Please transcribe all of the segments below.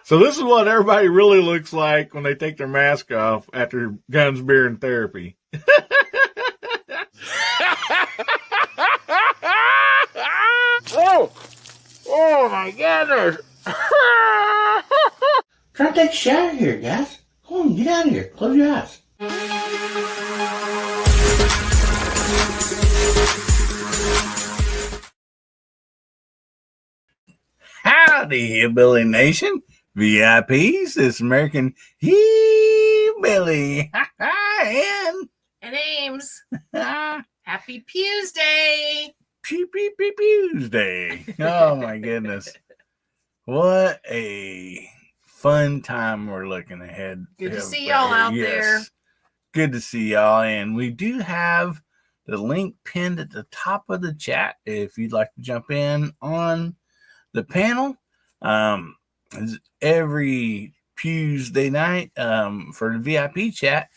So this is what everybody really looks like when they take their mask off after guns, beer, and therapy. Oh my goodness. Try to take a shower here, guys. Come on, get out of here. Close your eyes. Howdy, Hillbilly Nation. VIPs, it's American Hillbilly. And Ames. Happy Pews Day. Pews Day. Oh my goodness. What a fun time we're looking ahead. Good to see y'all out there. Good to see y'all. And we do have the link pinned at the top of the chat if you'd like to jump in on the panel. Every Tuesday night for the VIP chat,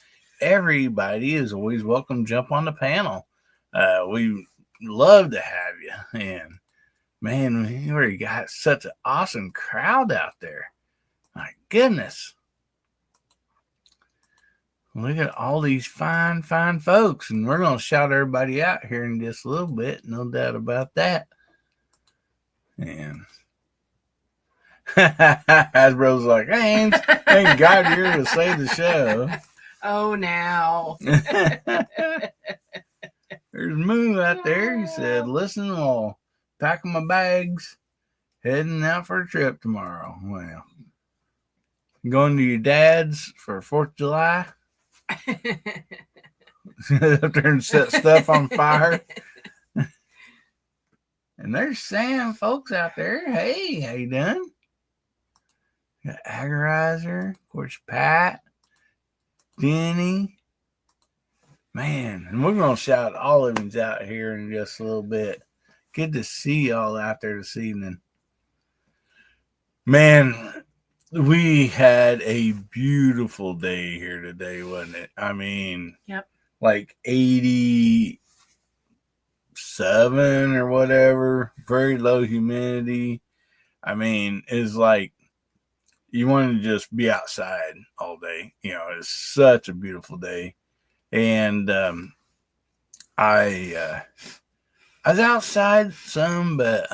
everybody is always welcome to jump on the panel. We love to have you. And man, we already got such an awesome crowd out there. My goodness. Look at all these fine folks. And we're going to shout everybody out here in just a little bit. No doubt about that. And Hasbro's like, hey, thank God you're here to save the show. Oh, now. There's Moo out there. He said, listen, I'll pack my bags, heading out for a trip tomorrow. Well, going to your dad's for 4th of July. Up there and set stuff on fire. And there's Sam, folks out there. Hey, how you doing? Got Agorizer, of course, Pat, Denny. Man, and we're going to shout all of them out here in just a little bit. Good to see y'all out there this evening. Man, we had a beautiful day here today, wasn't it? I mean, yep. Like 87 or whatever, very low humidity. I mean, it's like you want to just be outside all day. You know, it's such a beautiful day. And I was outside some, but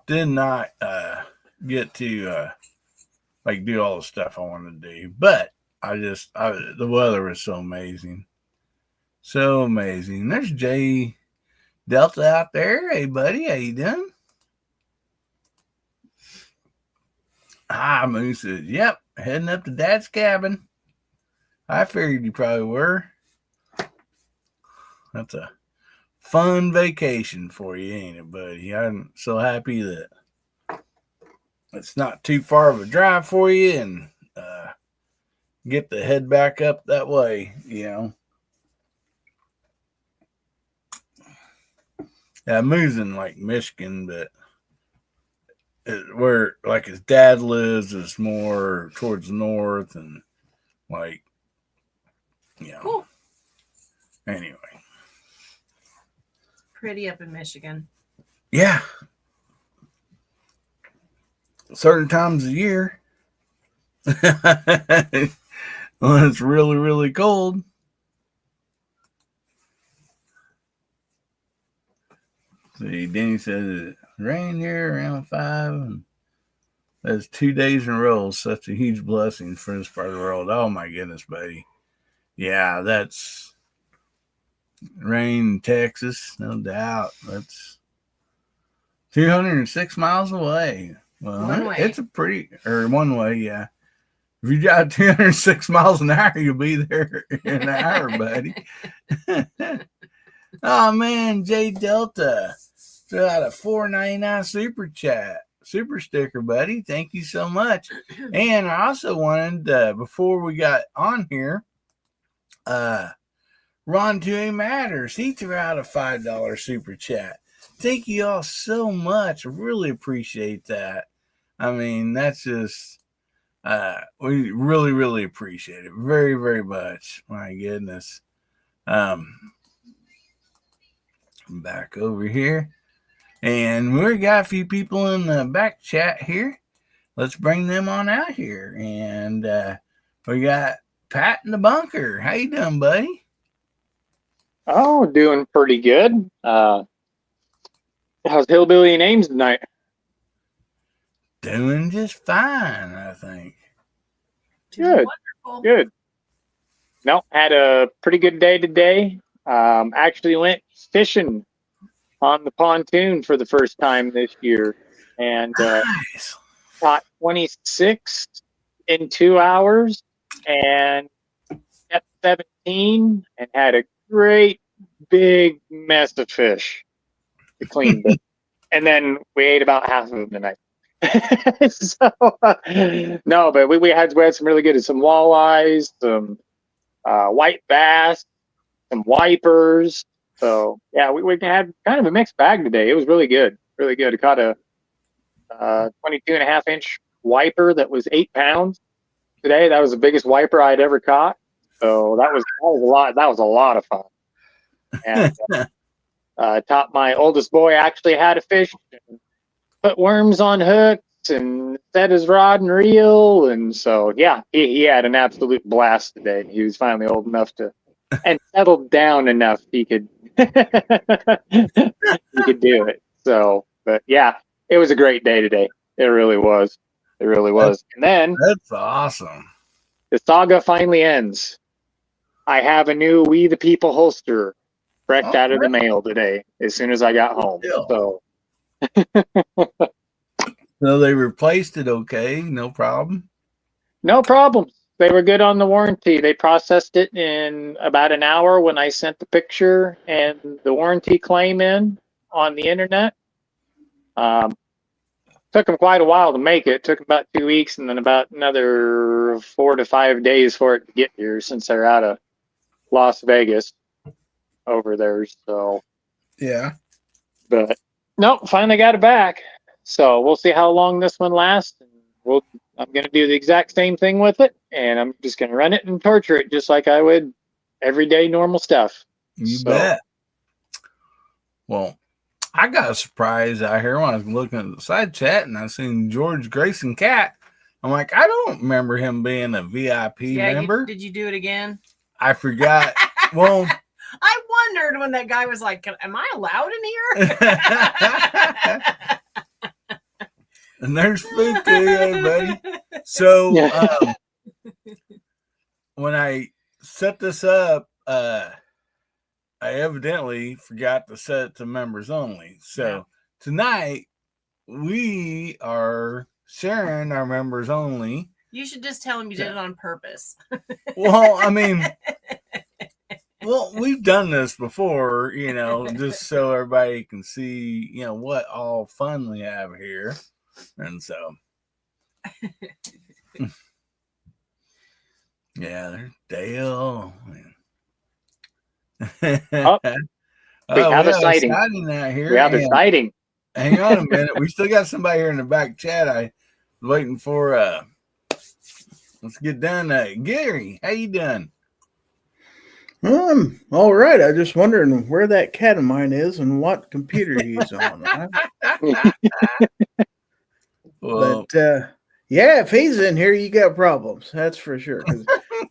did not get to like do all the stuff I wanted to do. But the weather was so amazing. So amazing. There's Jay Delta out there. Hey, buddy, how you doing? Moose says, yep, heading up to Dad's cabin. I figured you probably were. That's a fun vacation for you, ain't it, buddy? I'm so happy that it's not too far of a drive for you and get to head back up that way, you know. Yeah, Moo's in like Michigan, but where like his dad lives is more towards the north and like, you know. Cool. Anyway. Pretty up in Michigan. Yeah. Certain times of year. When it's really, really cold. See, Denny says it rained here around 5. And that's 2 days in a row. Such a huge blessing for this part of the world. Oh my goodness, buddy. Yeah, that's rain in Texas, no doubt. That's 206 miles away. Well, one way. It's a one way, yeah. If you drive 206 miles an hour, you'll be there in an hour, buddy. Oh man, J Delta threw out a $4.99 super sticker, buddy. Thank you so much. And I also wanted before we got on here, Ron 2A Matters, he threw out a $5 super chat. Thank you all so much. I really appreciate that. I mean, that's just we really, really appreciate it. Very, very much. My goodness. Back over here. And we got a few people in the back chat here. let's bring them on out here. And we got Pat in the bunker. How you doing, buddy? Oh, doing pretty good. How's Hillbilly Names tonight? Doing just fine, I think. Good. Wonderful. Good. No, had a pretty good day today. Actually went fishing on the pontoon for the first time this year, and Nice. caught 26 in 2 hours, and kept 17, and had a great big mess of fish to clean it. And then we ate about half of them tonight. No, but we had some really good, some walleyes, some white bass, some wipers. So yeah, we had kind of a mixed bag today. It was really good, really good. I caught a 22.5-inch wiper that was 8 pounds today. That was the biggest wiper I'd ever caught. So that was a lot. That was a lot of fun. And taught my oldest boy actually how to fish, and put worms on hooks, and set his rod and reel. And so, yeah, he had an absolute blast today. He was finally old enough to, and settled down enough he could, he could do it. So, but yeah, it was a great day today. It really was. It really was. And then That's awesome. the saga finally ends. I have a new We the People holster fresh out of the mail today as soon as I got home. So So they replaced it okay, no problem. no problem. They were good on the warranty. They processed it in about an hour when I sent the picture and the warranty claim in on the internet. Took them quite a while to make it. Took about 2 weeks, and then about another 4 to 5 days for it to get here, since they're out of Las Vegas over there. So Yeah. but no, finally got it back. So we'll see how long this one lasts. And I'm going to do the exact same thing with it, and I'm just going to run it and torture it just like I would everyday normal stuff. You So, bet. Well, I got a surprise out here when I was looking at the side chat, and I seen George Grayson Cat. I'm like, I don't remember him being a VIP member. Did you do it again? I forgot. Well, I wondered when that guy was like, am I allowed in here? and there's food too, buddy. So when I set this up, I evidently forgot to set it to members only. So tonight we are sharing our members only. You should just tell him you did it on purpose. Well, I mean, we've done this before, just so everybody can see, what all fun we have here. And so, yeah, there's Dale. we have a sighting. Out here. We have a sighting. Hang on a minute. We still got somebody here in the back chat. I was waiting for, let's get done. Gary, how you doing? I'm all right. I just wondering where that cat of mine is and what computer he's on. Well, but yeah, if he's in here, you got problems. That's for sure. As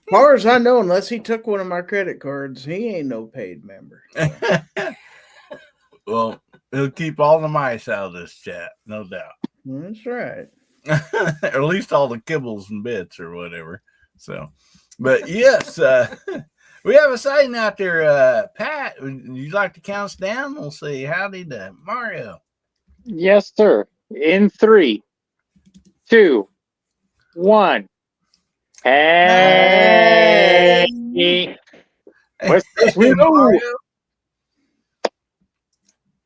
far as I know, unless he took one of my credit cards, he ain't no paid member. So. Well, he'll keep all the mice out of this chat, no doubt. That's right. Or at least all the kibbles and bits or whatever. So, but yes, we have a sighting out there. Pat, would you like to count us down? We'll say howdy to Mario. Yes, sir. In 3, 2, 1. Hey! What's this we know? Mario?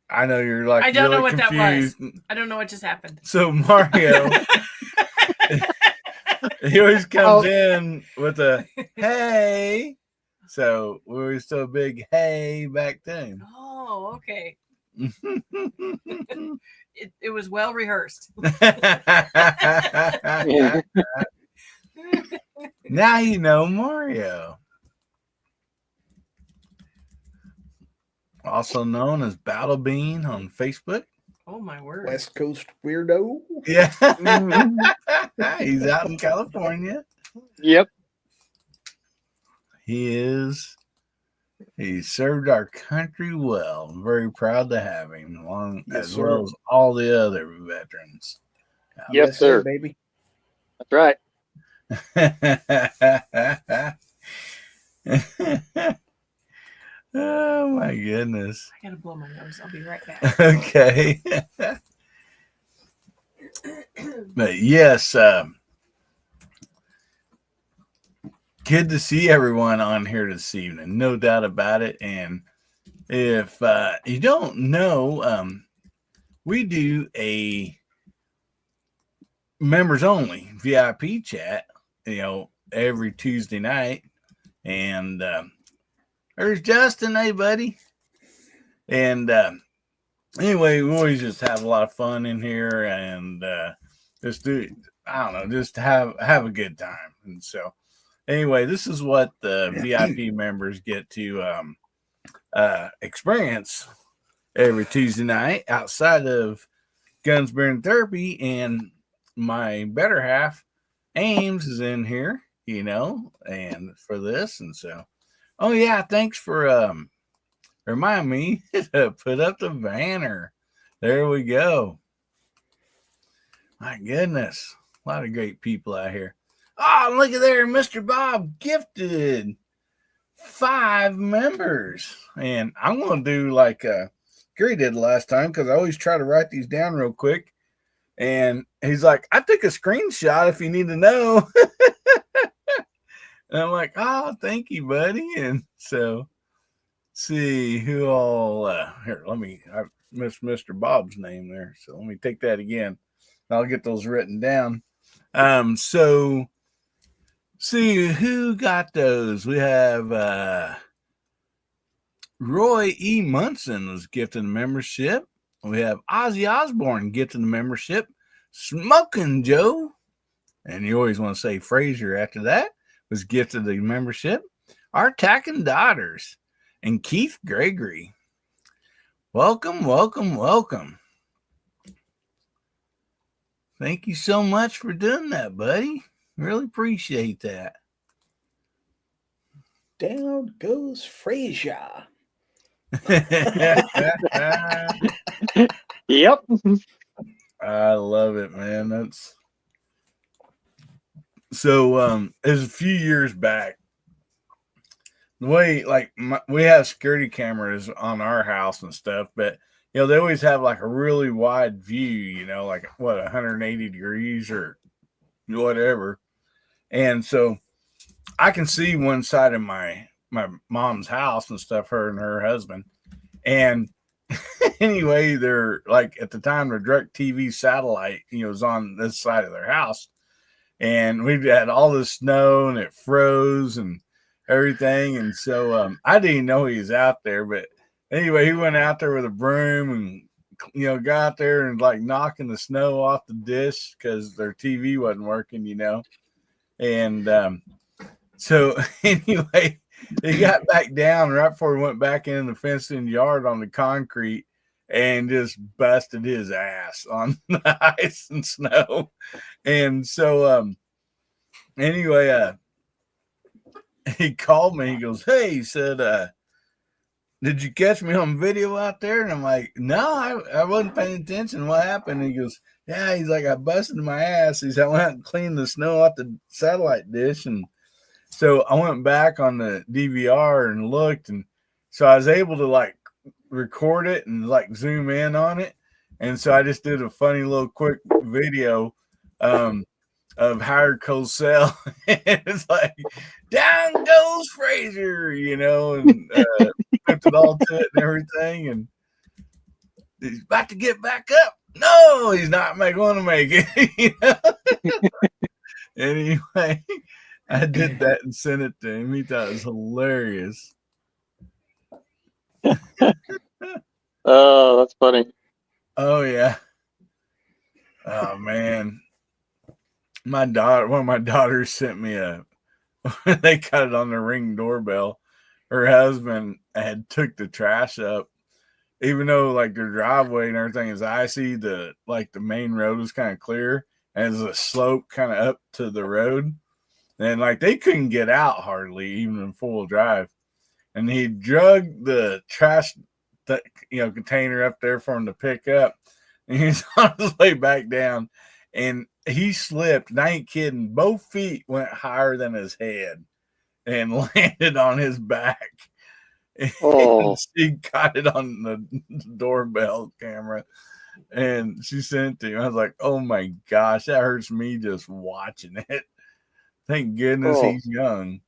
I know you're like, I don't really know what confused. that was. I don't know what just happened. So Mario, he always comes in with a hey. So we always still a big hey back then. Oh, okay. It was well rehearsed. Now you know Mario. Also known as Battle Bean on Facebook. Oh my word. West Coast weirdo. Yeah. Mhm. He's out in California. Yep. He is. He served our country well. I'm very proud to have him, along Yes, as sir. well as all the other veterans. Yep, Yes, sir. baby. That's right. Oh my goodness. I gotta blow my nose. I'll be right back. Okay. But yes, good to see everyone on here this evening. No doubt about it. And if you don't know, we do a members only VIP chat, every Tuesday night. And there's Justin, hey buddy. And anyway, we always just have a lot of fun in here and just just have a good time. And so anyway, this is what the VIP members get to experience every Tuesday night outside of Guns, Beer, and Therapy. And my better half, Ames, is in here, and for this. And so, oh yeah, thanks for remind me to put up the banner. There we go. My goodness, a lot of great people out here. Oh, look at there, Mr. Bob gifted 5 members, and I'm gonna do like Gary did last time, because I always try to write these down real quick. And he's like, I took a screenshot if you need to know. And I'm like, oh, thank you, buddy. And so, see who all here. I missed Mr. Bob's name there, so let me take that again. I'll get those written down. So see who got those. We have Roy E. Munson was gifted a membership. We have Ozzy Osbourne gifted a membership. Smoking Joe, and you always want to say Fraser after that, was gifted a membership. Our Tacking Daughters and Keith Gregory. Welcome, welcome, welcome. Thank you so much for doing that, buddy. Really appreciate that. Down goes Frazier. Yep. I love it, man. That's so. It was a few years back. The way, we have security cameras on our house and stuff, but they always have like a really wide view. Like 180 degrees or whatever, and so I can see one side of my mom's house and stuff. Her and her husband, and anyway, they're like at the time the DirecTV satellite, was on this side of their house, and we had all this snow and it froze and everything, and so I didn't know he was out there, but anyway, he went out there with a broom and got out there and like knocking the snow off the dish because their TV wasn't working, and so anyway. He got back down right before he went back in the fenced-in yard on the concrete and just busted his ass on the ice and snow. And so anyway, he called me. He goes, hey, he said, did you catch me on video out there? And I'm like, no, I wasn't paying attention. What happened? And he goes, yeah, he's like, I busted my ass. He said, I went out and cleaned the snow off the satellite dish. And so I went back on the DVR and looked, and so I was able to like record it and like zoom in on it. And so I just did a funny little quick video of Howard Cosell. It's like, down goes Fraser, and flipped it all to it and everything. And he's about to get back up. No, he's not going to make it. Anyway. I did that and sent it to him. He thought it was hilarious. Oh, that's funny. Oh, yeah. Oh, man. One of my daughters sent me they got it on the Ring doorbell. Her husband had took the trash up even though like their driveway and everything is icy, the main road was kind of clear and there's a slope kind of up to the road. And like they couldn't get out hardly, even in full drive. And he drug the trash container up there for him to pick up. And he's on his way back down. And he slipped, and I ain't kidding, both feet went higher than his head and landed on his back. Oh. And she got it on the doorbell camera. And she sent it to him. I was like, oh my gosh, that hurts me just watching it. Thank goodness he's young.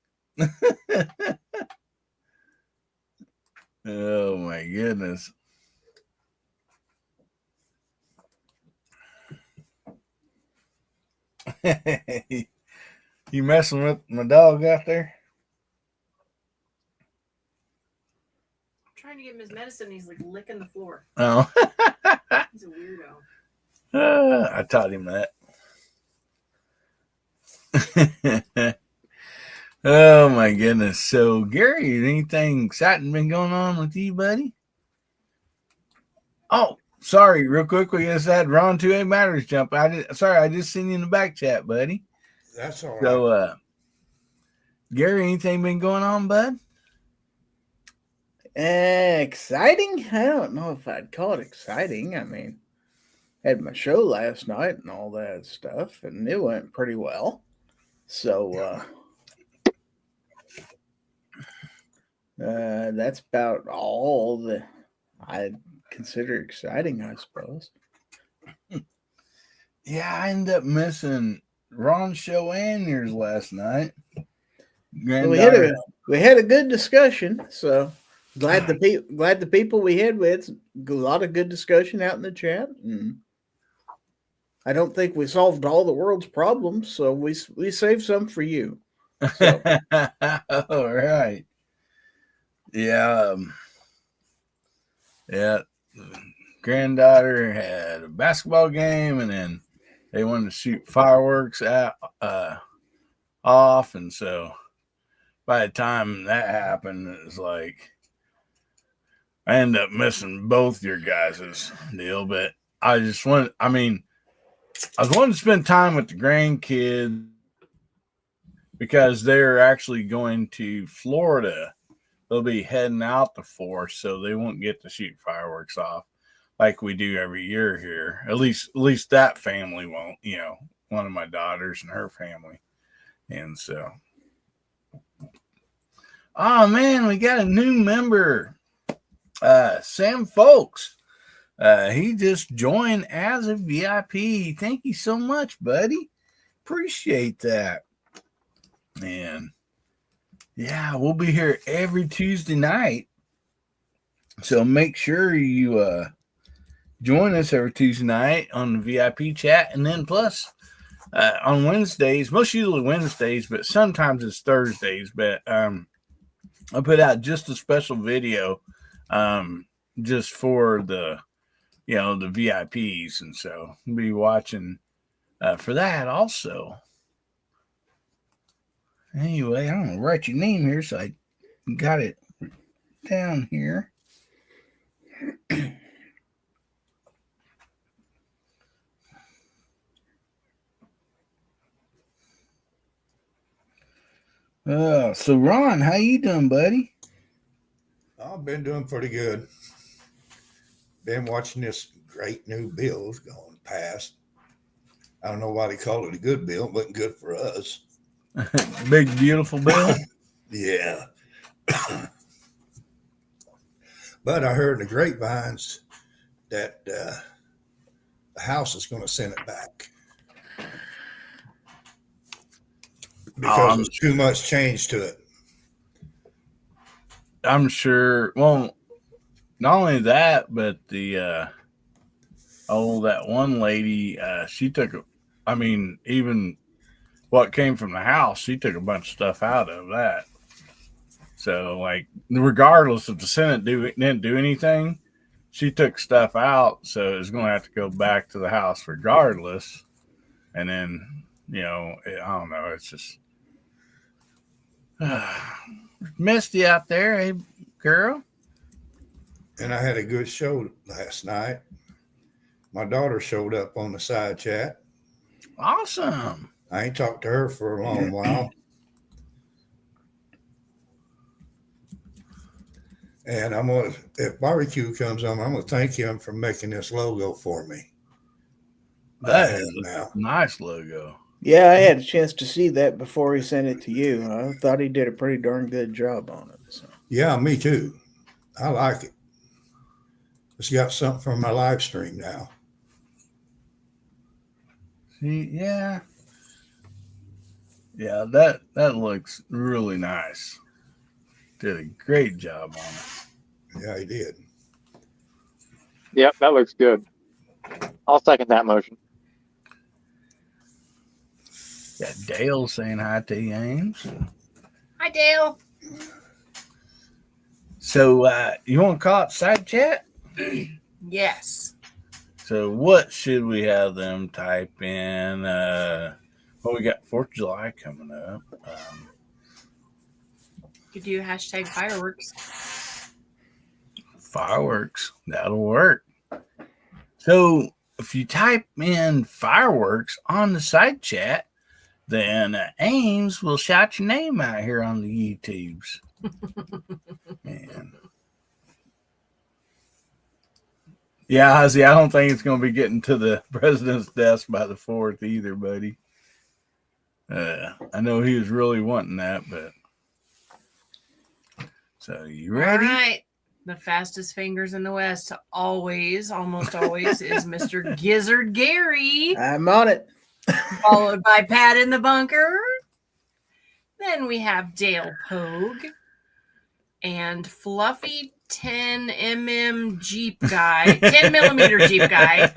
Oh my goodness. You messing with my dog out there? I'm trying to give him his medicine. He's like licking the floor. Oh. He's a weirdo. I taught him that. Oh my goodness. So Gary, anything exciting been going on with you, buddy? Oh, sorry, real quick, we just had Ron 2A Matters jump. I just seen you in the back chat, buddy. That's all right. So Gary, anything been going on, bud? Exciting? I don't know if I'd call it exciting. I mean, had my show last night and all that stuff, and it went pretty well. So that's about all that I'd consider exciting, I suppose. Yeah, I ended up missing Ron's show and yours last night. Well, we had a good discussion, so glad the people we had with, a lot of good discussion out in the chat. And I don't think we solved all the world's problems, so we saved some for you. So. All right. Yeah. Yeah. Granddaughter had a basketball game, and then they wanted to shoot fireworks off, and so by the time that happened, it was like I ended up missing both your guys' deal. But I was wanting to spend time with the grandkids because they're actually going to Florida. They'll be heading out the 4th, so they won't get to shoot fireworks off like we do every year here. At least that family won't, one of my daughters and her family. And so, oh man, we got a new member, Sam Folks. He just joined as a VIP. Thank you so much, buddy. Appreciate that. And yeah, we'll be here every Tuesday night. So make sure you join us every Tuesday night on the VIP chat. And then plus on Wednesdays, most usually Wednesdays, but sometimes it's Thursdays. But I put out just a special video just for the the VIPs. And so we'll be watching for that also. Anyway, I'm going to write your name here so I got it down here. So Ron, how you doing, buddy? I've been doing pretty good. Been watching this great new bill going past. I don't know why they call it a good bill. It wasn't good for us. Big, beautiful bill. Yeah. But I heard in the grapevines that the House is going to send it back because there's too much change to it. I'm sure. Well, not only that, but the that one lady, she took even what came from the House, she took a bunch of stuff out of that. So, like, regardless if the Senate didn't do anything, she took stuff out, so it's going to have to go back to the House regardless. And then, I don't know. It's just misty out there, hey, girl. and I had a good show last night. My daughter showed up on the side chat. Awesome. I ain't talked to her for a long while. And if barbecue comes on, I'm gonna thank him for making this logo for me. That is a nice logo. Yeah, I had a chance to see that before he sent it to you. I thought he did a pretty darn good job on it. So. Yeah, me too. I like it. It's got something from my live stream now. See, yeah. Yeah, that looks really nice. Did a great job on it. Yeah, he did. Yep, that looks good. I'll second that motion. Yeah, Dale saying hi to you, Ames. Hi, Dale. So you want to call it side chat? Yes. So what should we have them type in? Well, we got 4th of July coming up. You could do hashtag fireworks. Fireworks. That'll work. So if you type in fireworks on the side chat, then Ames will shout your name out here on the YouTubes. Man. Yeah, Ozzy, I don't think it's going to be getting to the president's desk by the 4th either, buddy. I know he was really wanting that, but. So, you ready? All right. The fastest fingers in the West, almost always, is Mr. Gizzard Gary. I'm on it. Followed by Pat in the Bunker. Then we have Dale Pogue and Fluffy 10mm Jeep guy, 10 millimeter Jeep guy.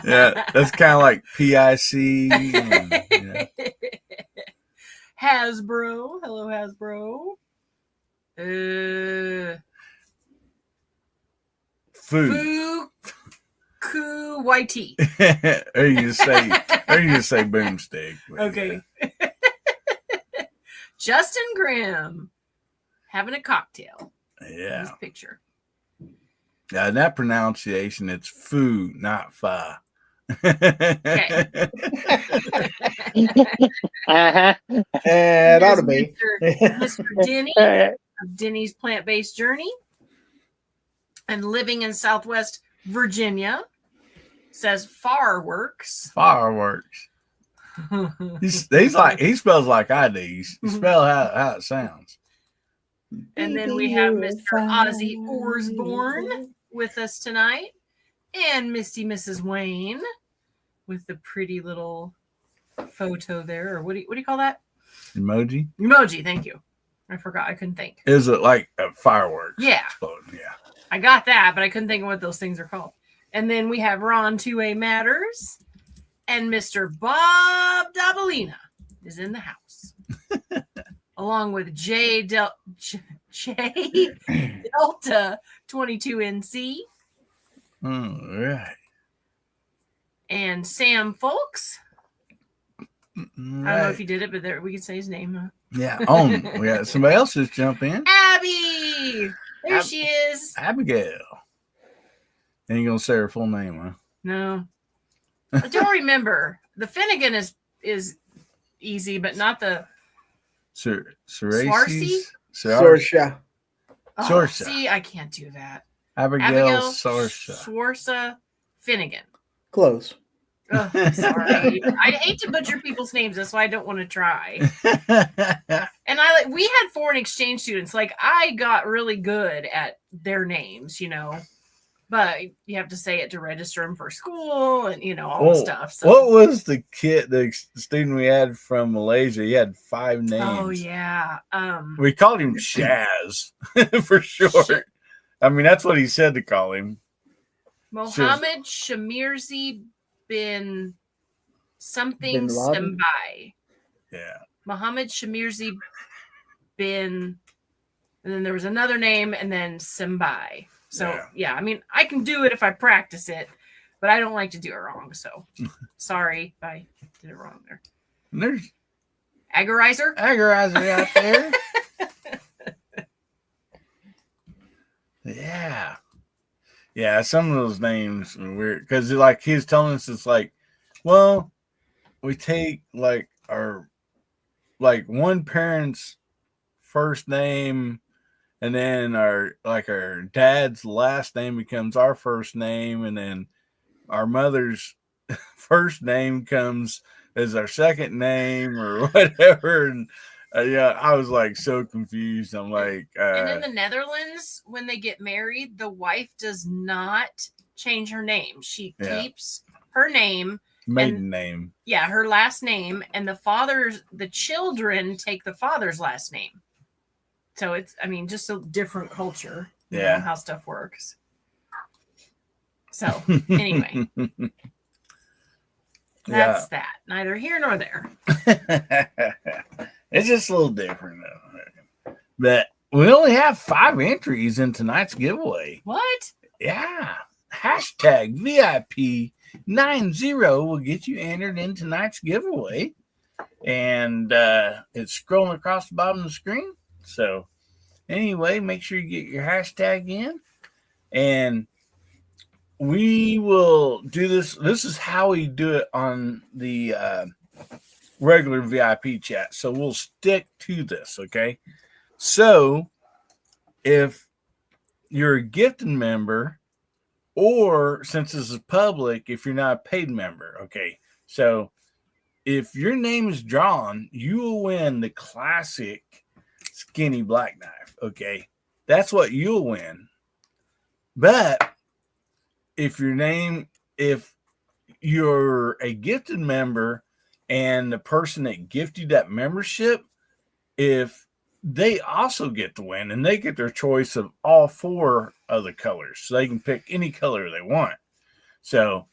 Yeah, that's kind of like PIC. Yeah. Hasbro. Hello, Hasbro. Food. Fuku YT. or you just say boomstick. Okay. Yeah. Justin Grimm having a cocktail. Yeah. This picture. Yeah, and that pronunciation, it's foo, not fa. Okay. It ought to be. Mr. Denny of Denny's Plant-Based Journey and living in Southwest Virginia says fireworks. Fireworks. He spells like I do. He spells how it sounds. And then we have Mr. Ozzy Osbourne with us tonight. And Misty Mrs. Wayne with the pretty little photo there. Or what do you call that? Emoji? Emoji, thank you. I forgot. I couldn't think. Is it like a fireworks? Yeah. Exploding? Yeah. I got that, but I couldn't think of what those things are called. And then we have Ron 2A Matters. And Mr. Bob Dabalina is in the house. Along with J Delta 22NC. All right. And Sam Folks. Right. I don't know if he did it, but there we can say his name. Huh? Yeah. Oh, we got somebody else just jump in. Abby! There she is. Abigail. Ain't gonna say her full name, huh? No. I don't remember. The Finnegan is easy, but not the Swarsea? Sorsha. Oh, Sorsha. see, I can't do that. Abigail Sorsha. Swarsa Finnegan. Close. Oh, sorry. I hate to butcher people's names. That's why I don't want to try. And we had foreign exchange students. Like, I got really good at their names, but you have to say it to register them for school and, all the stuff. So. What was the student we had from Malaysia? He had 5 names. Oh, yeah. We called him Shaz for short. I mean, that's what he said to call him. Mohammed Shamirzi bin something Bin Laden? Simbai. Yeah. Mohammed Shamirzi bin, and then there was another name, and then Simbai. So, yeah, I mean, I can do it if I practice it, but I don't like to do it wrong. So, sorry if I did it wrong there. And there's Agorizer out there. Yeah. Yeah, some of those names are weird because like he was telling us, it's like, well, we take like our like one parent's first name, and then our dad's last name becomes our first name, and then our mother's first name comes as our second name or whatever. And yeah, I was like so confused. I'm like, and in the Netherlands, when they get married, the wife does not change her name. She keeps her name, maiden name. Yeah, her last name, and the children take the father's last name. So it's, I mean, just a different culture. You know how stuff works. So anyway, that's that. Neither here nor there. It's just a little different, though. But we only have 5 entries in tonight's giveaway. What? Yeah. Hashtag VIP90 will get you entered in tonight's giveaway. And it's scrolling across the bottom of the screen. So anyway, make sure you get your hashtag in. And we will do this. This is how we do it on the regular VIP chat. So we'll stick to this, okay? So if you're a gifted member, or since this is public, if you're not a paid member, okay? So if your name is drawn, you will win the classic skinny black knife, okay? That's what you'll win. But if you're a gifted member and the person that gifted you that membership, if they also get to win, and they get their choice of all 4 of the colors, so they can pick any color they want. So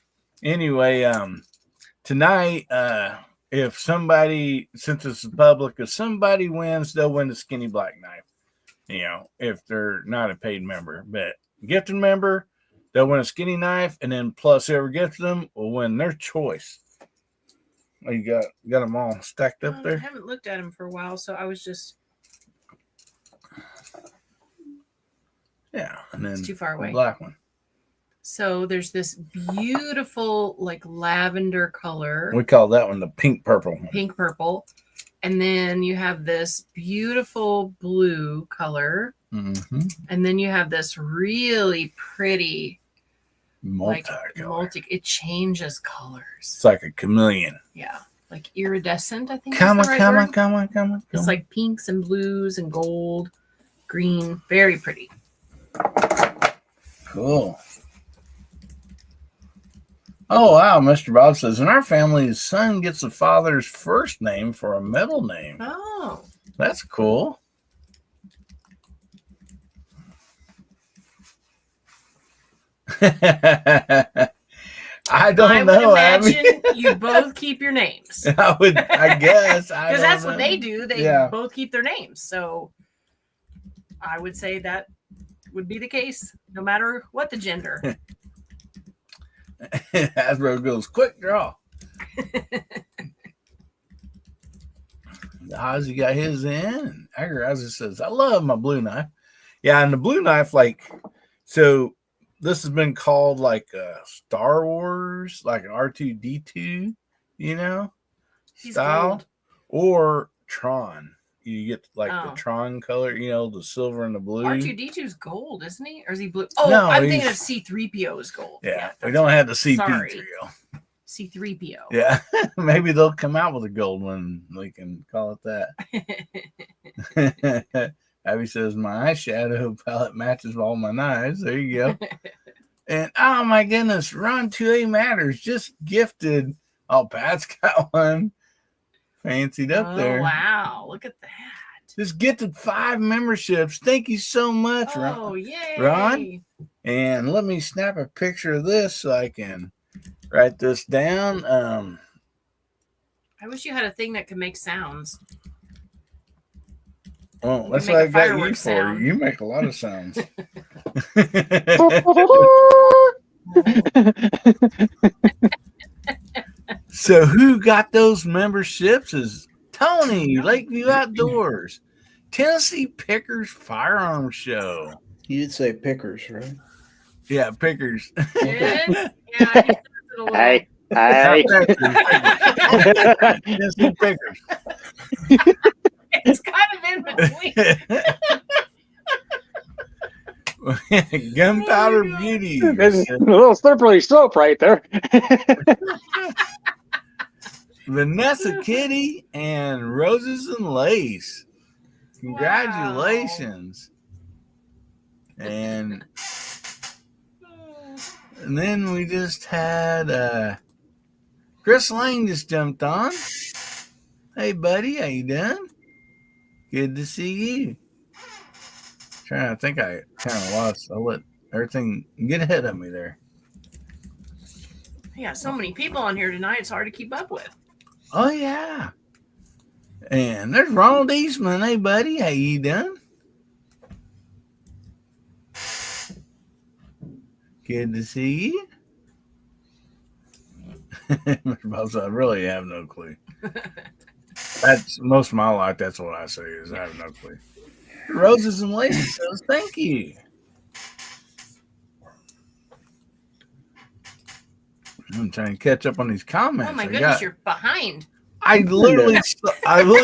anyway, tonight, if somebody, since it's public, if somebody wins, they'll win the skinny black knife, you know, if they're not a paid member. But gifted member, they'll win a skinny knife, and then plus whoever gets them will win their choice. Oh, you got them all stacked up there? I haven't looked at them for a while, so I was just... Yeah, and then it's too far away. The black one. So there's this beautiful, like, lavender color. We call that one the pink purple. Pink purple. And then you have this beautiful blue color. Mm-hmm. And then you have this really pretty multi-color. It changes colors. It's like a chameleon. Yeah. Like iridescent, I think. Come on. It's like pinks and blues and gold, green. Very pretty. Cool. Oh, wow. Mr. Bob says, in our family, his son gets the father's first name for a middle name. Oh. That's cool. I don't know. I would imagine you both keep your names. I guess. Because that's what they do. They both keep their names. So I would say that would be the case, no matter what the gender. Hasbro goes, quick draw. Ozzy got his in. And Ozzy says, I love my blue knife. Yeah, and the blue knife, like, so this has been called like Star Wars, like an R2-D2, you know, He's style, gold. or Tron. You get like the Tron color, you know, the silver and the blue. R2-D2's gold, isn't he? Or is he blue? Oh, no, I'm thinking of C-3PO is gold. Yeah, we don't have the CP3. C-3PO. Yeah, maybe they'll come out with a gold one. We can call it that. Abby says, my eyeshadow palette matches all my knives. There you go. And, oh, my goodness, Ron 2A Matters just gifted. Oh, Pat's got one fancied up there. Wow, look at that. Just gifted 5 memberships. Thank you so much, Ron. Oh, yay. Ron. And let me snap a picture of this so I can write this down. I wish you had a thing that could make sounds. Well, that's what I got you for. You make a lot of sounds. So who got those memberships is Tony, Lakeview Outdoors, Tennessee Pickers Firearms Show. You'd say pickers, right? Yeah, pickers. Yeah, he does it a little. Hey, Not hey. pickers. Tennessee pickers. It's kind of in between. Gunpowder Oh, beauty. There's a little slippery slope right there. Vanessa Kitty and Roses and Lace. Congratulations. And then we just had Chris Lane just jumped on. Hey buddy, how you doing? Good to see you. I think I kind of lost. I let everything get ahead of me there. Yeah, so many people on here tonight. It's hard to keep up with. Oh yeah. And there's Ronald Eastman. Hey buddy, how you doing? Good to see you. Mr. Bob said, I really have no clue. That's most of my life. That's what I say is I have no clue. Roses and Laces says thank you. I'm trying to catch up on these comments. Oh my goodness, you're behind. I literally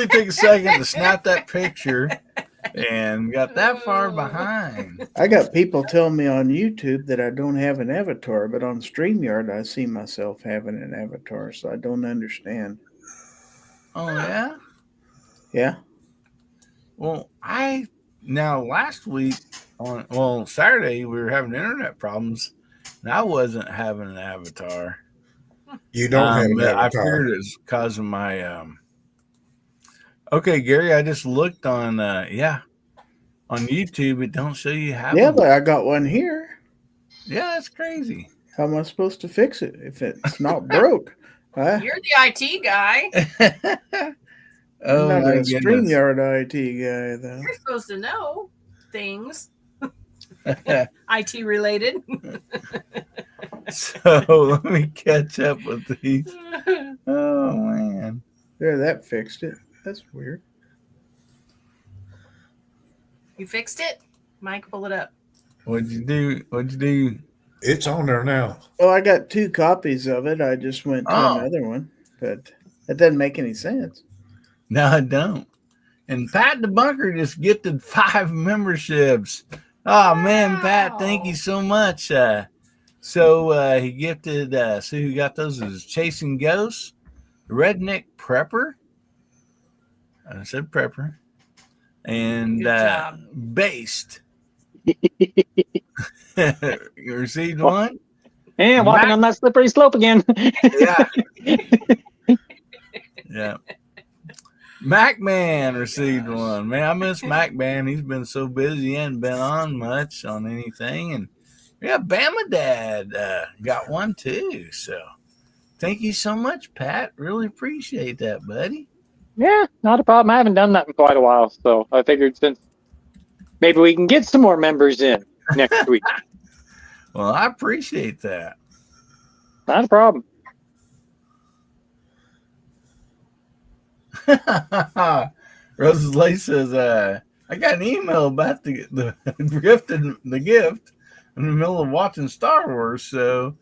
took a second to snap that picture and got that far behind. I got people telling me on YouTube that I don't have an avatar, but on StreamYard I see myself having an avatar, so I don't understand. Oh yeah? Yeah. Well, last week Saturday we were having internet problems and I wasn't having an avatar. You don't have an avatar. I figured it was because of my okay, Gary, I just looked on YouTube. It don't show you how. Yeah, but I got one here. Yeah, that's crazy. How am I supposed to fix it if it's not broke? You're the IT guy. Oh, I'm not my a goodness. StreamYard IT guy, though. You're supposed to know things. IT related. So let me catch up with these. Oh man. There, that fixed it. That's weird. You fixed it? Mike, pull it up. What'd you do? It's on there now. Well, I got 2 copies of it. I just went to Oh. another one, but that doesn't make any sense. No, I don't. And Pat the Bunker just gifted 5 memberships. Oh man, Pat, thank you so much. So he gifted see who got those is Chasing Ghosts, Redneck Prepper. I said Prepper. And Good job. Based. You received one? And walking on that slippery slope again. Yeah. Yeah. MacMan received one. Man, I miss MacMan. He's been so busy. He hadn't been on much on anything. And yeah, Bama Dad got one too. So thank you so much, Pat. Really appreciate that, buddy. Yeah, not a problem. I haven't done that in quite a while. So I figured since maybe we can get some more members in next week. Well, I appreciate that. Not a problem. Rose's Lace says, I got an email about the gift in the middle of watching Star Wars, so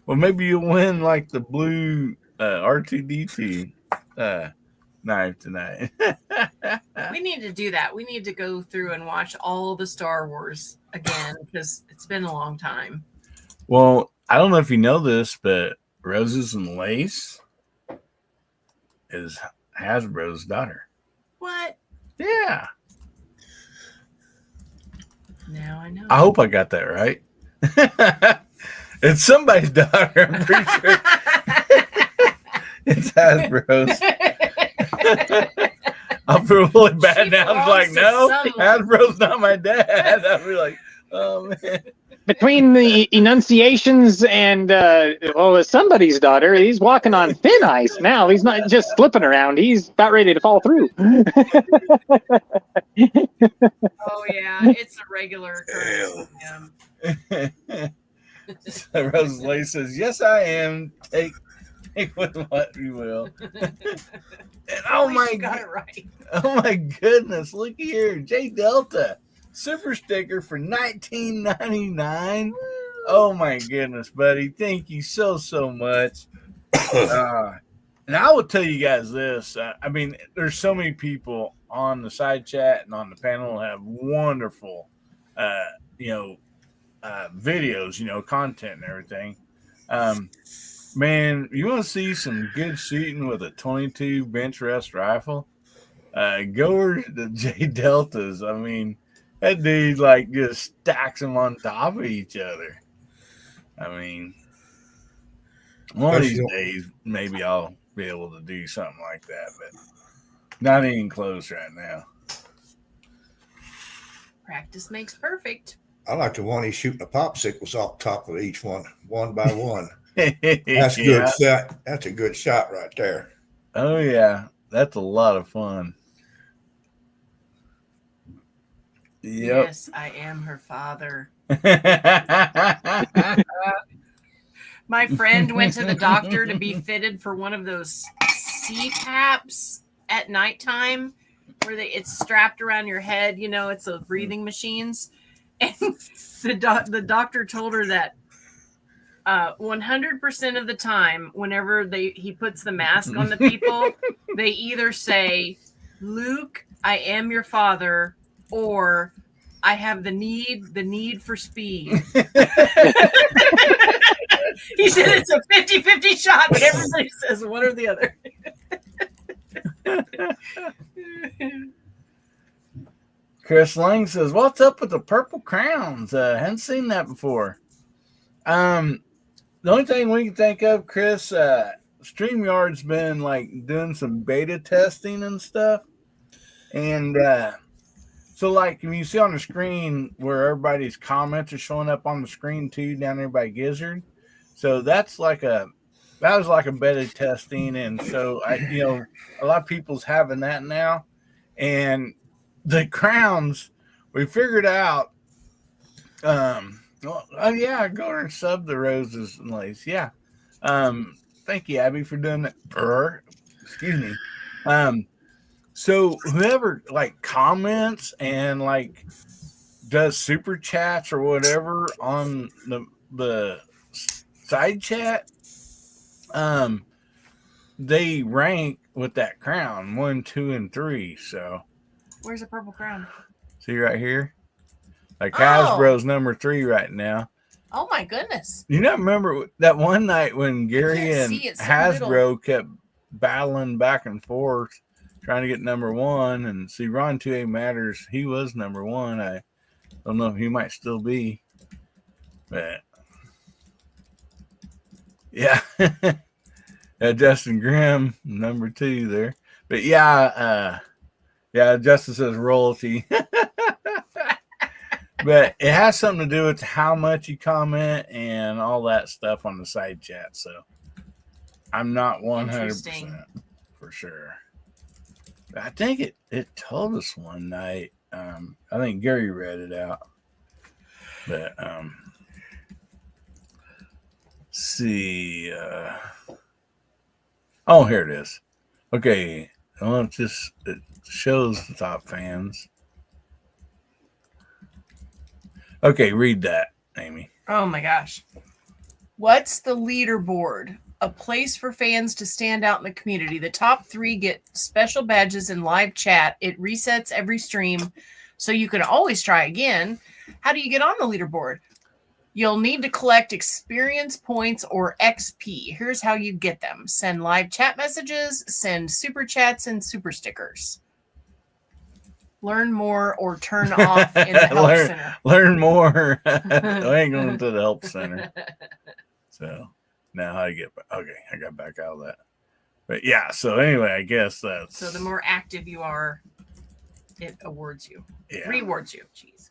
well maybe you'll win like the blue R2D2 knife tonight. We need to do that. We need to go through and watch all the Star Wars again because it's been a long time. Well, I don't know if you know this, but Roses and Lace is Hasbro's daughter. What? Yeah. Now I know. I hope I got that right. It's somebody's daughter, I'm pretty sure. It's Hasbro's. I'll feel really bad She now. I'm like, no, belongs to someone. Hasbro's not my dad. I'll be like, oh man. Between the enunciations and it's somebody's daughter, he's walking on thin ice now. He's not just slipping around. He's about ready to fall through. Oh yeah, it's a regular occurrence with him. So Rose Lay says, yes, I am. Take with what you will. And At least you got it right. oh my goodness, look here. J Delta super sticker for $19.99. Oh my goodness, buddy. Thank you so much. And I will tell you guys this. I mean, there's so many people on the side chat and on the panel have wonderful, videos, content and everything. Man, you want to see some good shooting with a 22 bench rest rifle? Go over to J Deltas. I mean, that dude like just stacks them on top of each other. I mean, one of these days, maybe I'll be able to do something like that, but not even close right now. Practice makes perfect. I like the one he's shooting the popsicles off top of each one by one. That's good shot. That's a good shot right there. Oh yeah, that's a lot of fun. Yep. Yes, I am her father. My friend went to the doctor to be fitted for one of those CPAPs at nighttime where it's strapped around your head. It's those breathing machines. And the doctor told her that 100% of the time, whenever he puts the mask on the people, they either say, "Luke, I am your father," or "I have the need for speed." He said it's a 50-50 shot, but everybody says one or the other. Chris Lang says, "What's up with the purple crowns? Hadn't seen that before." The only thing we can think of, Chris, StreamYard's been like doing some beta testing and stuff, and so like when you see on the screen where everybody's comments are showing up on the screen too down there by Gizzard, so that was like a beta testing, and so a lot of people's having that now, and the crowns we figured out. Go over and sub the roses and lace. Yeah. Thank you, Abby, for doing that. Excuse me. So whoever like comments and like does super chats or whatever on the side chat, they rank with that crown 1, 2, and 3. So where's the purple crown? See right here? Like Hasbro's number 3 right now. Oh my goodness. Remember that one night when Gary and Hasbro kept battling back and forth trying to get number 1, and see Ron 2A Matters, he was number 1. I don't know if he might still be. But yeah. Justin Grimm, number 2 there. But Justin says royalty. But it has something to do with how much you comment and all that stuff on the side chat. So I'm not 100% for sure. But I think it told us one night. I think Gary read it out. But let's see. Here it is. Okay. Well, it shows the top fans. Okay, read that, Amy. Oh my gosh. What's the leaderboard? A place for fans to stand out in the community. The top 3 get special badges in live chat. It resets every stream, so you can always try again. How do you get on the leaderboard? You'll need to collect experience points or XP. Here's how you get them. Send live chat messages, send super chats, and super stickers. Learn more or turn off in the help center. Learn more. I ain't going to the help center. So now how you get back? Okay, I got back out of that. But yeah, so anyway, I guess that's... So the more active you are, it awards you. Yeah. Rewards you. Jeez.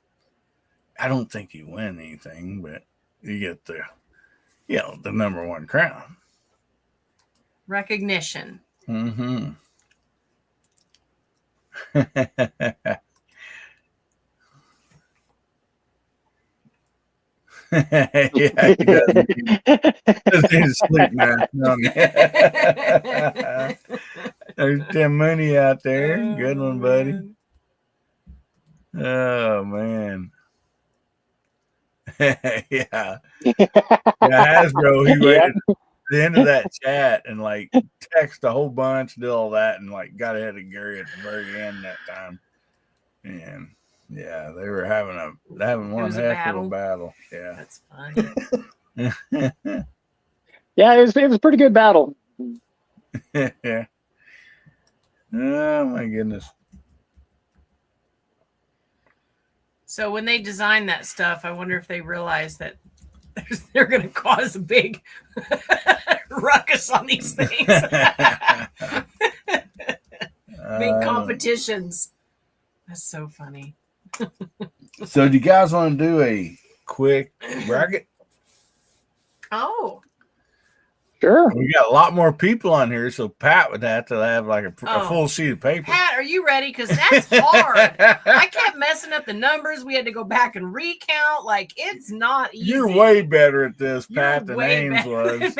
I don't think you win anything, but you get the number 1 crown. Recognition. Mm-hmm. Yeah, he doesn't need to sleep mask on. There's Tim Mooney out there. Good one, buddy. Oh man. Yeah. Hasbro, he waited at the end of that chat and like text a whole bunch, did all that, and like got ahead of Gary at the very end that time. And yeah, they were having one heck of a battle. Yeah. That's funny. Yeah, it was a pretty good battle. Yeah. Oh my goodness. So when they design that stuff, I wonder if they realize that they're going to cause a big ruckus on these things. Big competitions. That's so funny. So do you guys want to do a quick bracket? Oh. Sure. We got a lot more people on here, so Pat would have to have like a full sheet of paper. Pat, are you ready? Because that's hard. I kept messing up the numbers. We had to go back and recount. Like, it's not easy. You're way better at this, Pat, than Ames was.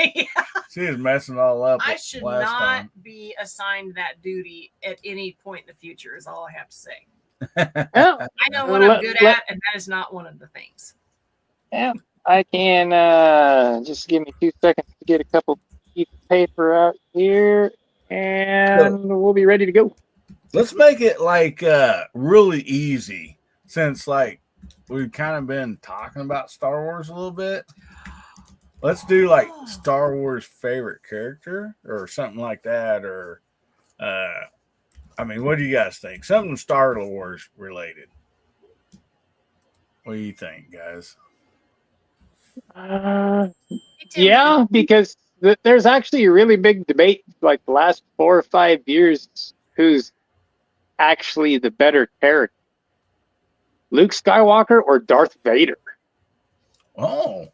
She was messing all up. I should not be assigned that duty at any point in the future, is all I have to say. Yeah. I know what I'm good at, and that is not one of the things. Yeah. I can just give me 2 seconds to get a couple sheets of paper out here, and we'll be ready to go. Let's make it like really easy, since like we've kind of been talking about Star Wars a little bit. Let's do like Star Wars favorite character or something like that, or I mean, what do you guys think? Something Star Wars related. What do you think, guys? Yeah, because there's actually a really big debate, like the last 4 or 5 years, who's actually the better character, Luke Skywalker or Darth Vader. Oh.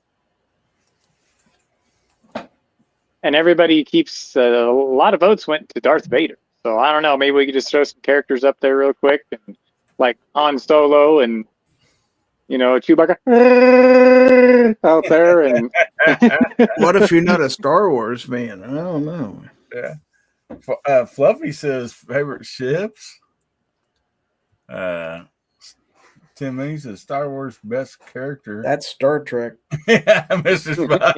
And everybody keeps a lot of votes went to Darth Vader. So I don't know, maybe we could just throw some characters up there real quick, and like Han Solo and Chewbacca out there. And what if you're not a Star Wars fan? I don't know. Yeah. Fluffy says favorite ships. Tim Lee says Star Wars best character. That's Star Trek. Yeah, Mr. Spock.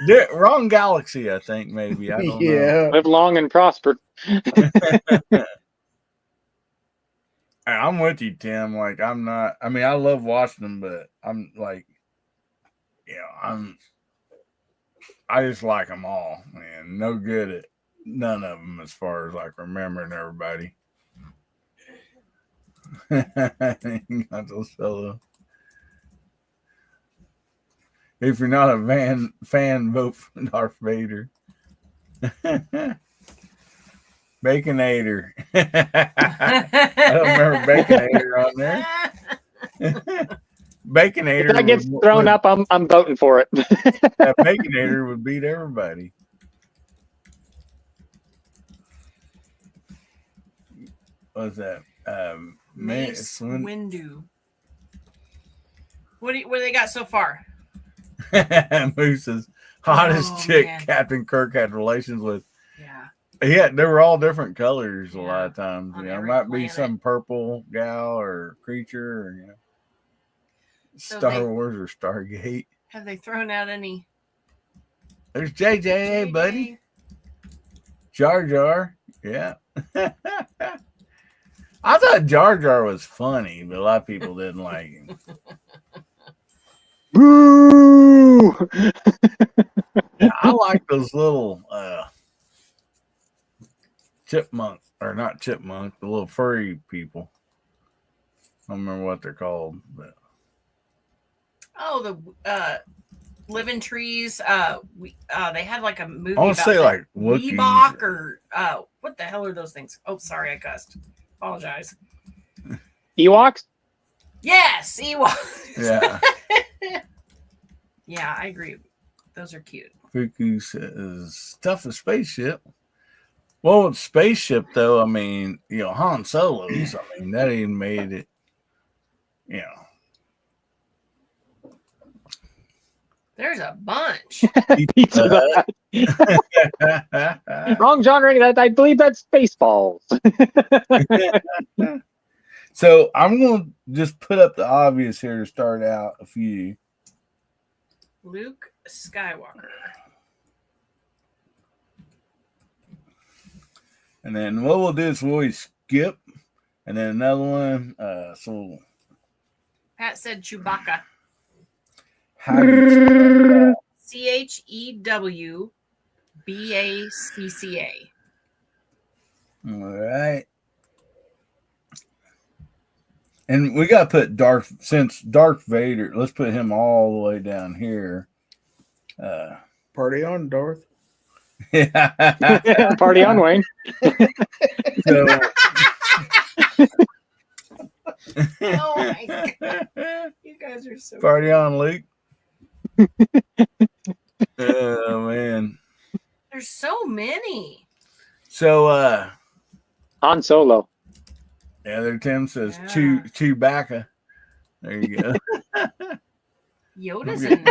Yeah. Wrong galaxy, I think, maybe. I don't know. Live long and prosper. I'm with you, Tim. Like, I love watching them, but I'm like, I just like them all, man. No good at none of them as far as like remembering everybody. If you're not a fan, vote for Darth Vader. Baconator. I don't remember Baconator on there. Baconator. If that gets thrown up, I'm voting for it. That Baconator would beat everybody. What's that? Mace Windu. What do they got so far? Moose's hottest chick, man. Captain Kirk had relations with. Yeah, they were all different colors a lot of times. It might be some purple gal or creature, or Star Wars or Stargate. Have they thrown out any? There's JJ, hey buddy. Jar Jar, yeah. I thought Jar Jar was funny, but a lot of people didn't like him. Boo! I like those little chipmunk, or not chipmunk, the little furry people. I don't remember what they're called, but the living trees. They had like a movie. I want to say like Weebok or what the hell are those things? Oh, sorry, I cussed. Apologize. Ewoks? Yes, Ewoks. Yeah. Yeah, I agree. Those are cute. Fuku says tough as spaceship. Well, with spaceship though, I mean, Han Solo's. I mean, that even made it. There's a bunch. Wrong genre. I believe that's Spaceballs. So I'm going to just put up the obvious here to start out a few. Luke Skywalker. And then what we'll do is we'll always skip. And then another one. So Pat said Chewbacca. how do you spell ChewBACCA. that? All right. And we got to put Darth Vader, let's put him all the way down here. Party on, Darth. Yeah. Party on, Wayne. So, Oh my god. You guys are so party on, Luke. Oh, man. There's so many. So, Han Solo. yeah, there Tim says Yeah. Chewbacca. There you go. Yoda's in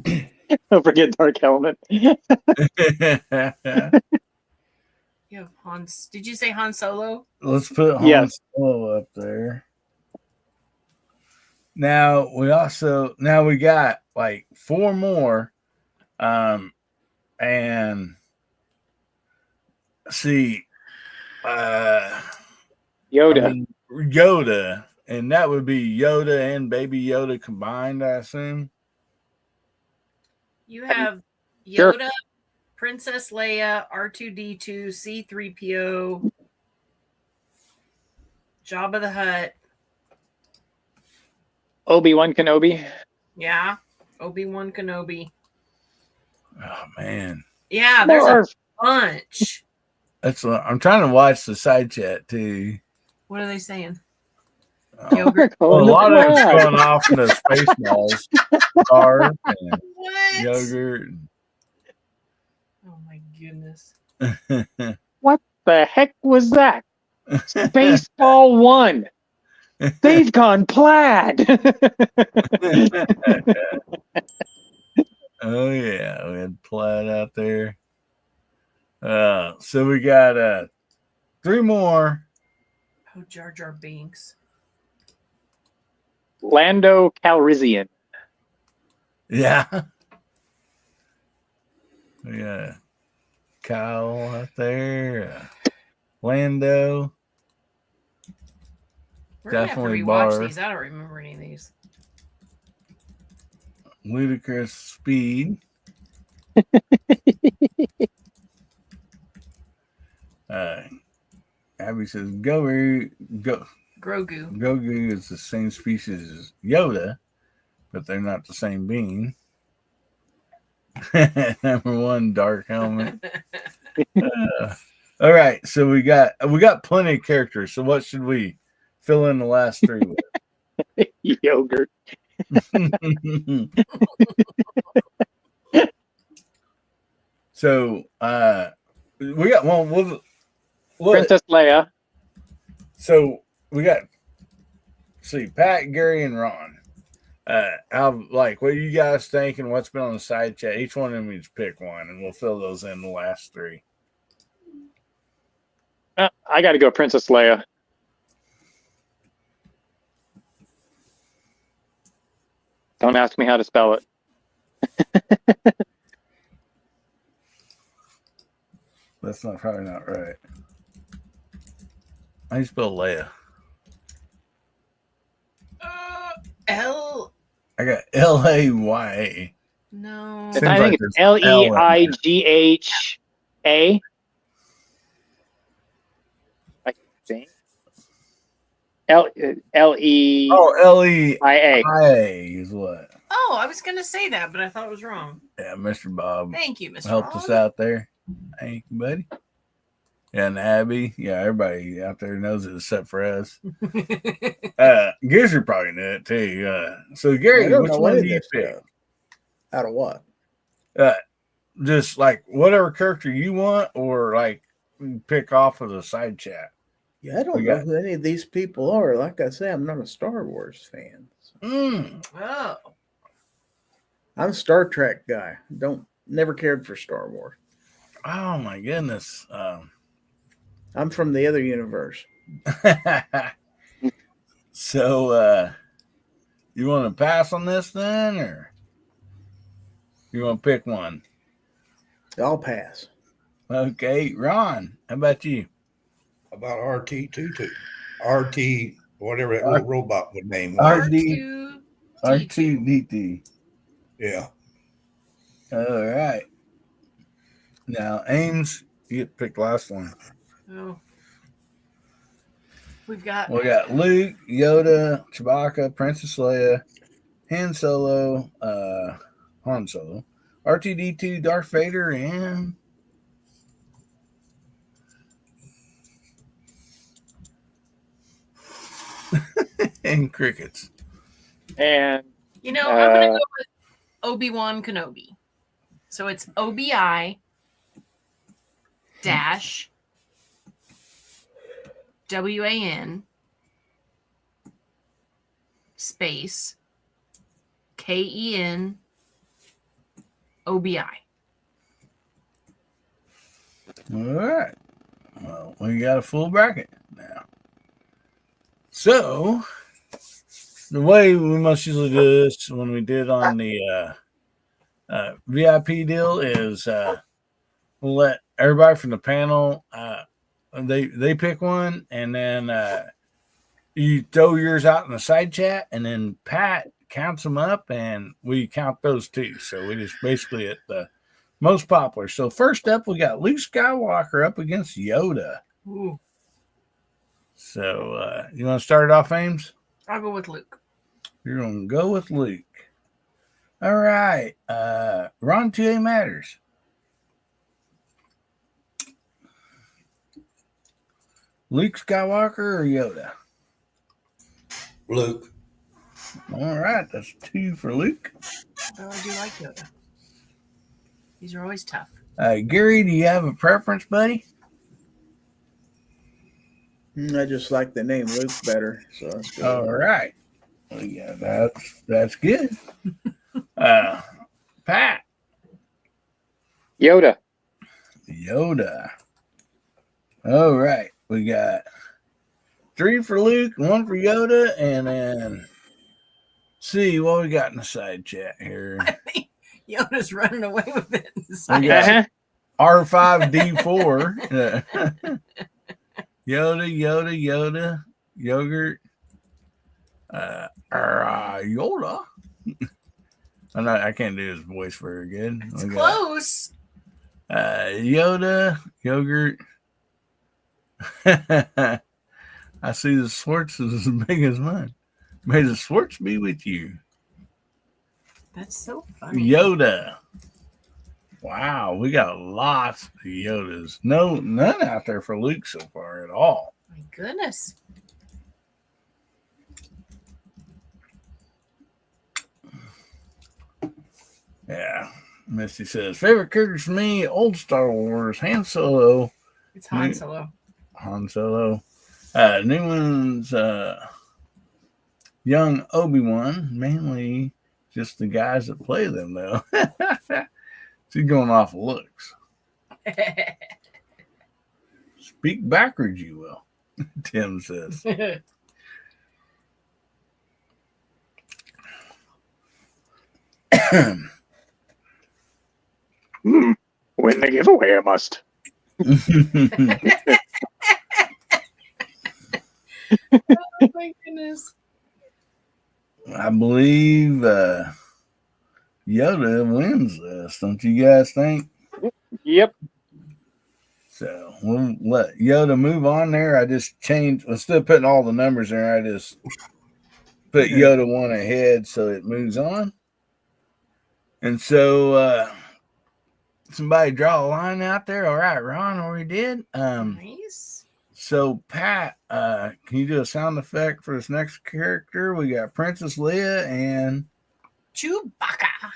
these. Don't forget Dark Helmet. You have Hans. Did you say Han Solo? Let's put Han Yes. Solo up there. Now we got like 4 more. And see Yoda. Yoda, and that would be Yoda and Baby Yoda combined, I assume. You have Sure. Yoda, Princess Leia, R2D2, C3PO, Jabba the Hutt. Obi-Wan Kenobi. Yeah. Obi-Wan Kenobi. Oh man, Yeah, there's a Or bunch. I'm trying to watch the side chat too. What are they saying? Oh, Yogurt. well, a lot of it's going off in the space balls, Star and What? yogurt. Oh my goodness. What the heck was that? Baseball 1. They've gone plaid. Oh yeah, we had plaid out there. So we got 3 more. Oh, Jar Jar Binks. Lando Calrissian. Yeah. We got Kyle out there. Lando. We're gonna have to Definitely rewatch Barf. these. I don't remember any of these. Ludicrous Speed. Abby says Grogu is the same species as Yoda, but they're not the same being. Number 1, Dark Helmet. All right, so we got plenty of characters. So what should we fill in the last 3 with? Yogurt. So we got one. Princess Leia. So we got Pat, Gary, and Ron. What do you guys think and what's been on the side chat? Each one of them needs to pick one, and we'll fill those in the last 3. I got to go Princess Leia. Don't ask me how to spell it. That's probably not right. How do you spell Leia? L. I got Laya. No. Seems I like think there's it's Leigha. I think. Leia. Oh, Leia is what? Oh, I was gonna say that, but I thought it was wrong. Yeah, Mr. Bob Thank you, Mr. helped Bob. us out there. Thank you, buddy. Yeah, and Abby. Yeah, everybody out there knows it except for us. Gizzard probably knew it too. So Gary, I don't which know one any do you of this pick? stuff. Out of what? Just like whatever character you want, or like pick off of the side chat. Yeah, I don't know who any of these people are. Like I say, I'm not a Star Wars fan. So. Oh. I'm a Star Trek guy. Never cared for Star Wars. Oh my goodness. I'm from the other universe. So, you want to pass on this then, or you want to pick one? I'll pass. Okay, Ron, how about you? About RT22. RT, whatever that little robot would name was. RD. R2D2. R2D2. Yeah. All right. Now, Ames, you get to pick the last one. Oh. We got Luke, Yoda, Chewbacca, Princess Leia, Han Solo, R2D2, Darth Vader, and crickets. And I'm gonna go with Obi-Wan Kenobi. So it's OBI dash WAN space KEN OBI. All right. Well, we got a full bracket now. So, the way we most usually do this when we did on the VIP deal is we'll let everybody from the panel they pick one, and then you throw yours out in the side chat, and then Pat counts them up, and we count those too. So we just basically at the most popular. So first up, we got Luke Skywalker up against Yoda. Ooh. So you want to start it off, Ames? I'll go with Luke. You're going to go with Luke. All right. Ron 2A matters. Luke Skywalker or Yoda? Luke. All right. That's 2 for Luke. Oh, I do like Yoda. These are always tough. Gary, do you have a preference, buddy? I just like the name Luke better. So let's go. All right. Well, yeah, that's good. Pat. Yoda. All right. We got 3 for Luke, 1 for Yoda, and then see what we got in the side chat here. I think Yoda's running away with it. We got R5D4. Yoda, yogurt. Yoda. I can't do his voice very good. It's close. Yoda, yogurt. I see the Swartz is as big as mine. May the Swartz be with you. That's so funny. Yoda. Wow, we got lots of Yodas. None out there for Luke so far at all. My goodness. Yeah. Misty says, favorite characters for me, old Star Wars, Han Solo. It's Han Solo. New ones, young Obi-Wan, mainly just the guys that play them, though. She's going off of looks. Speak backwards, you will, Tim says. Win the giveaway, I must. Oh my goodness. I believe Yoda wins this, don't you guys think? Yep. So we'll let Yoda move on there. I just changed, instead of putting all the numbers there, I just put Yoda 1 ahead so it moves on. And so somebody draw a line out there. All right, Ron already did. Nice. So Pat, can you do a sound effect for this next character? We got Princess Leia and Chewbacca.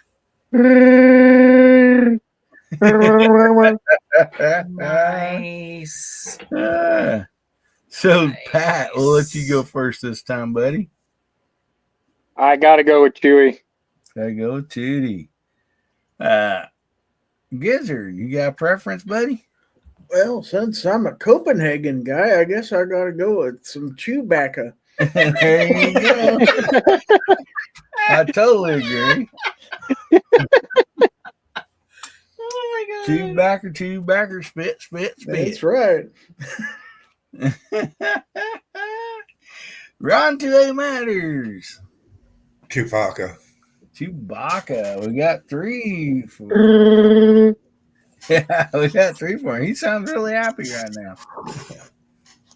Nice. So Nice. Pat, we'll let you go first this time, buddy. I gotta go with Chewie. Gotta go with Tootie. Gizzard, you got a preference, buddy? Well, since I'm a Copenhagen guy, I guess I got to go with some Chewbacca. There you go. I totally agree. Oh my god. Two backer, spit. That's right. Ron to A matters. Chewbacca. We got 3 for yeah, we got 3 for him. He sounds really happy right now.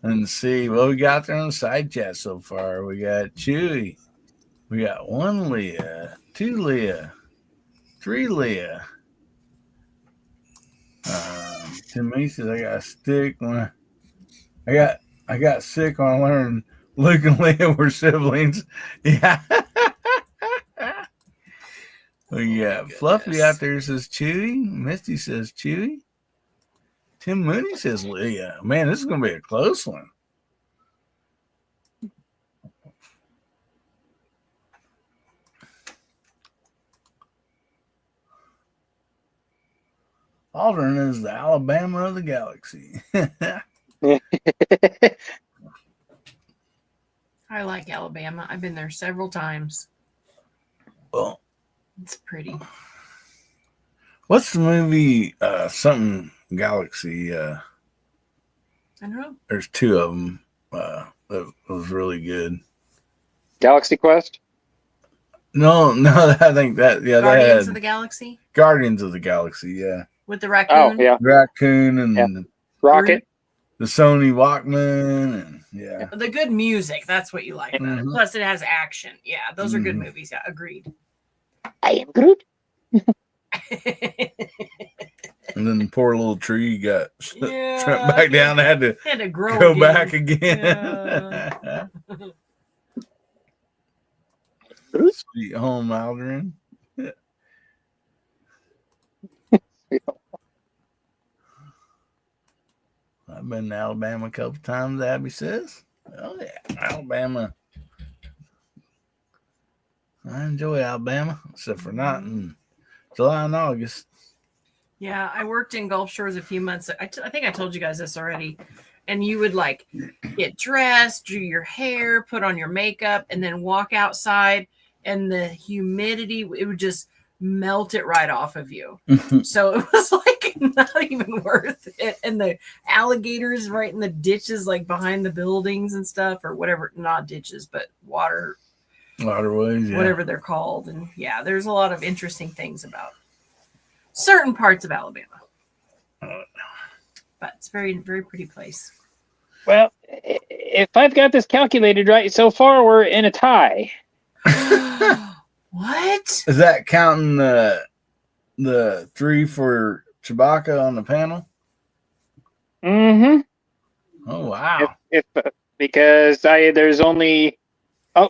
And see what we got there on the side chat so far. We got Chewy. We got 1 Leah, 2 Leah, 3 Leah. Tim Mee says I got sick when I got sick when I learned Luke and Leah were siblings. Yeah. We got Fluffy out there says Chewy. Misty says Chewy. Tim Mooney says Leah. Man, this is gonna be a close one. Aldrin is the Alabama of the galaxy. I like Alabama. I've been there several times. Well, It's pretty. what's the movie? Something Galaxy. I don't know. There's 2 of them. That was really good. Galaxy Quest. No, I think that Guardians of the Galaxy Guardians of the Galaxy. Yeah, with the raccoon. Oh yeah, Raccoon and Yeah. Rocket. the Sony Walkman and yeah. The good music. That's what you like. Mhm. Plus, it has action. Yeah, those are good Mhm. movies. Yeah, agreed. I am Groot. And then the poor little tree got Yeah, shut back down. They had to had to grow go again. back again. Yeah. Sweet home Aldrin. I've been to Alabama a couple times, Abby says. Oh, yeah, Alabama. I enjoy Alabama, except for not in July and August. Yeah, I worked in Gulf Shores a few months. I think I told you guys this already. And you would like get dressed, do your hair, put on your makeup, and then walk outside. And the humidity, it would just melt it right off of you. So it was like not even worth it. And the alligators right in the ditches, like behind the buildings and stuff, or whatever, not ditches, but waterways, Yeah. whatever they're called. And yeah, there's a lot of interesting things about certain parts of Alabama. But it's a very, very pretty place. Well, if I've got this calculated right, so far we're in a tie. What? Is that counting the 3 for Chewbacca on the panel? Mm-hmm. Oh wow! If because there's only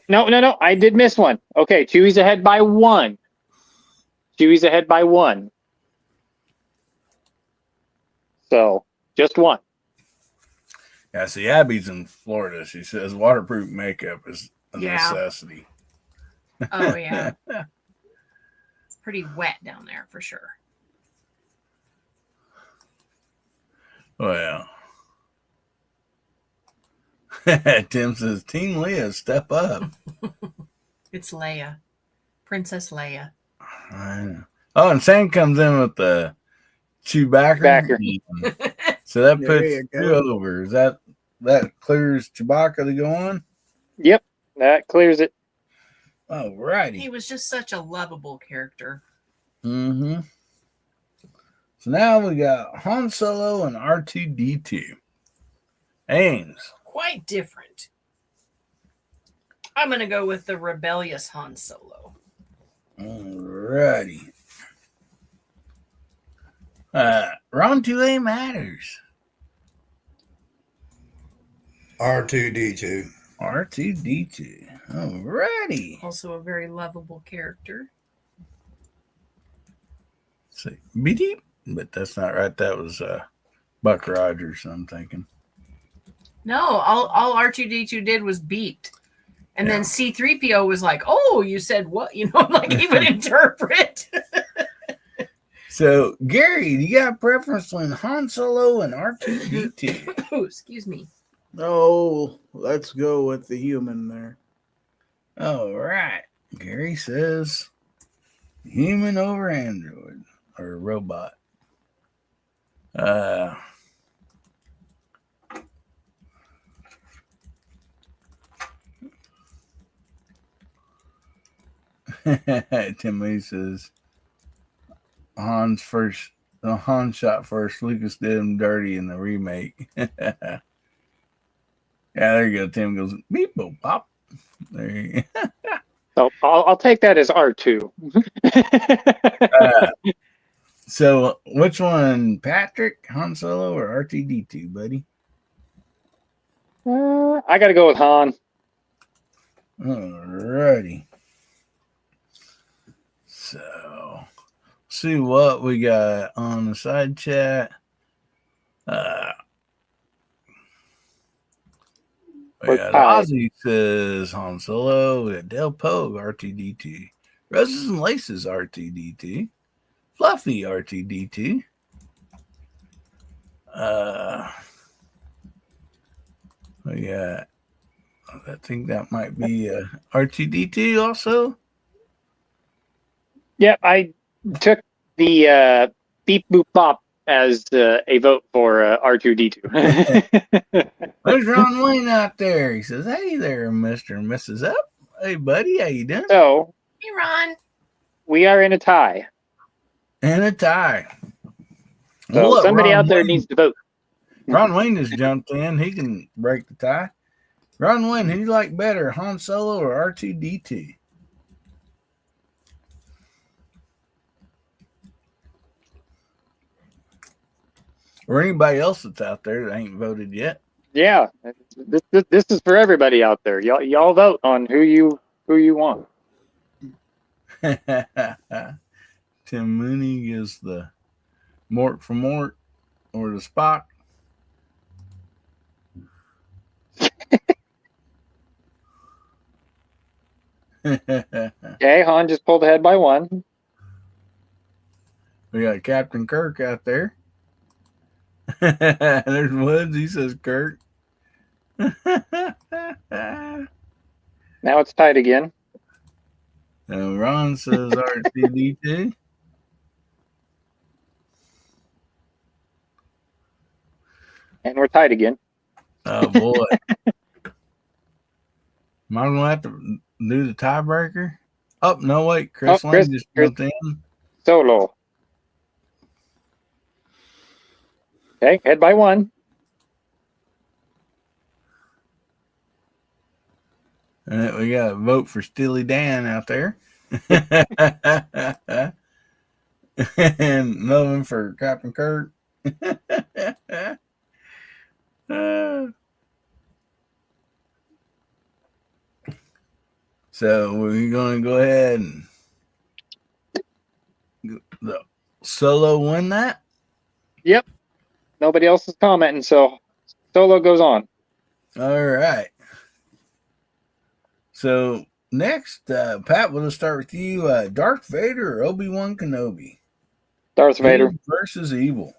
no, I did miss one. Okay, Chewie's ahead by 1. So just 1. Yeah, see, Abby's in Florida. She says waterproof makeup is a necessity. Oh yeah. It's pretty wet down there for sure. Well, Tim says, Team Leah, step up. It's Leia. Princess Leia. I know. Oh, and Sam comes in with the Chewbacca. So that There puts you 2 go. over. Is that clears Chewbacca to go on? Yep, that clears it. All righty. He was just such a lovable character. Mm-hmm. So now we got Han Solo and R2-D2. Ames. Quite different. I'm going to go with the rebellious Han Solo. Alrighty. Ron to A matters. R2D2. R2-D2. Alrighty. Also a very lovable character. See, beep, but that's not right. That was Buck Rogers, I'm thinking. No, all R2D2 did was beat. And then C3PO was like, oh, you said what? You know, like he would interpret. So, Gary, do you got a preference between Han Solo and R2-D2? Oh, excuse me. Oh, let's go with the human there. All right. Gary says human over android or robot. Tim Lee says Han shot first. Lucas did him dirty in the remake. Yeah, there you go. Tim goes beep boop pop. There you go. So I'll take that as R2. So which one, Patrick, Han Solo, or R2-D2, buddy? I got to go with Han. Alrighty. So see what we got on the side chat. We got Ozzy says Han Solo. We got Del Pogue, R2-D2. Roses and Laces, R2-D2. Fluffy, R2-D2. We got, I think that might be R2-D2 also. Yep, I took the beep boop bop as a vote for R2-D2. There's Ron Wayne out there. He says, "Hey there, Mr. and Mrs. Up. Hey, buddy, how you doing?" So, Hey, Ron. We are in a tie. And a tie. So somebody out there needs to vote. Ron Wayne just jumped in. He can break the tie. Ron Wayne, who do you like better, Han Solo or R2-D2? Or anybody else that's out there that ain't voted yet. Yeah, this is for everybody out there. Y'all vote on who you want. Tim Mooney gives the Mort for Mort or the Spock. Okay, Han just pulled ahead by one. We got Captain Kirk out there. There's Woods. He says Kirk. Now it's tied again. And Ron says R2-D2. And we're tied again. Oh boy. Am I gonna have to do the tiebreaker? Oh no, wait, Chris Lane just jumped in. Solo. Okay, head by one. And we got a vote for Steely Dan out there. And another one for Captain Kirk. So we're going to go ahead and the Solo win that? Yep. Nobody else is commenting, so Solo goes on. All right. So next, Pat, we'll start with you. Darth Vader or Obi-Wan Kenobi? Darth Vader. Good versus evil.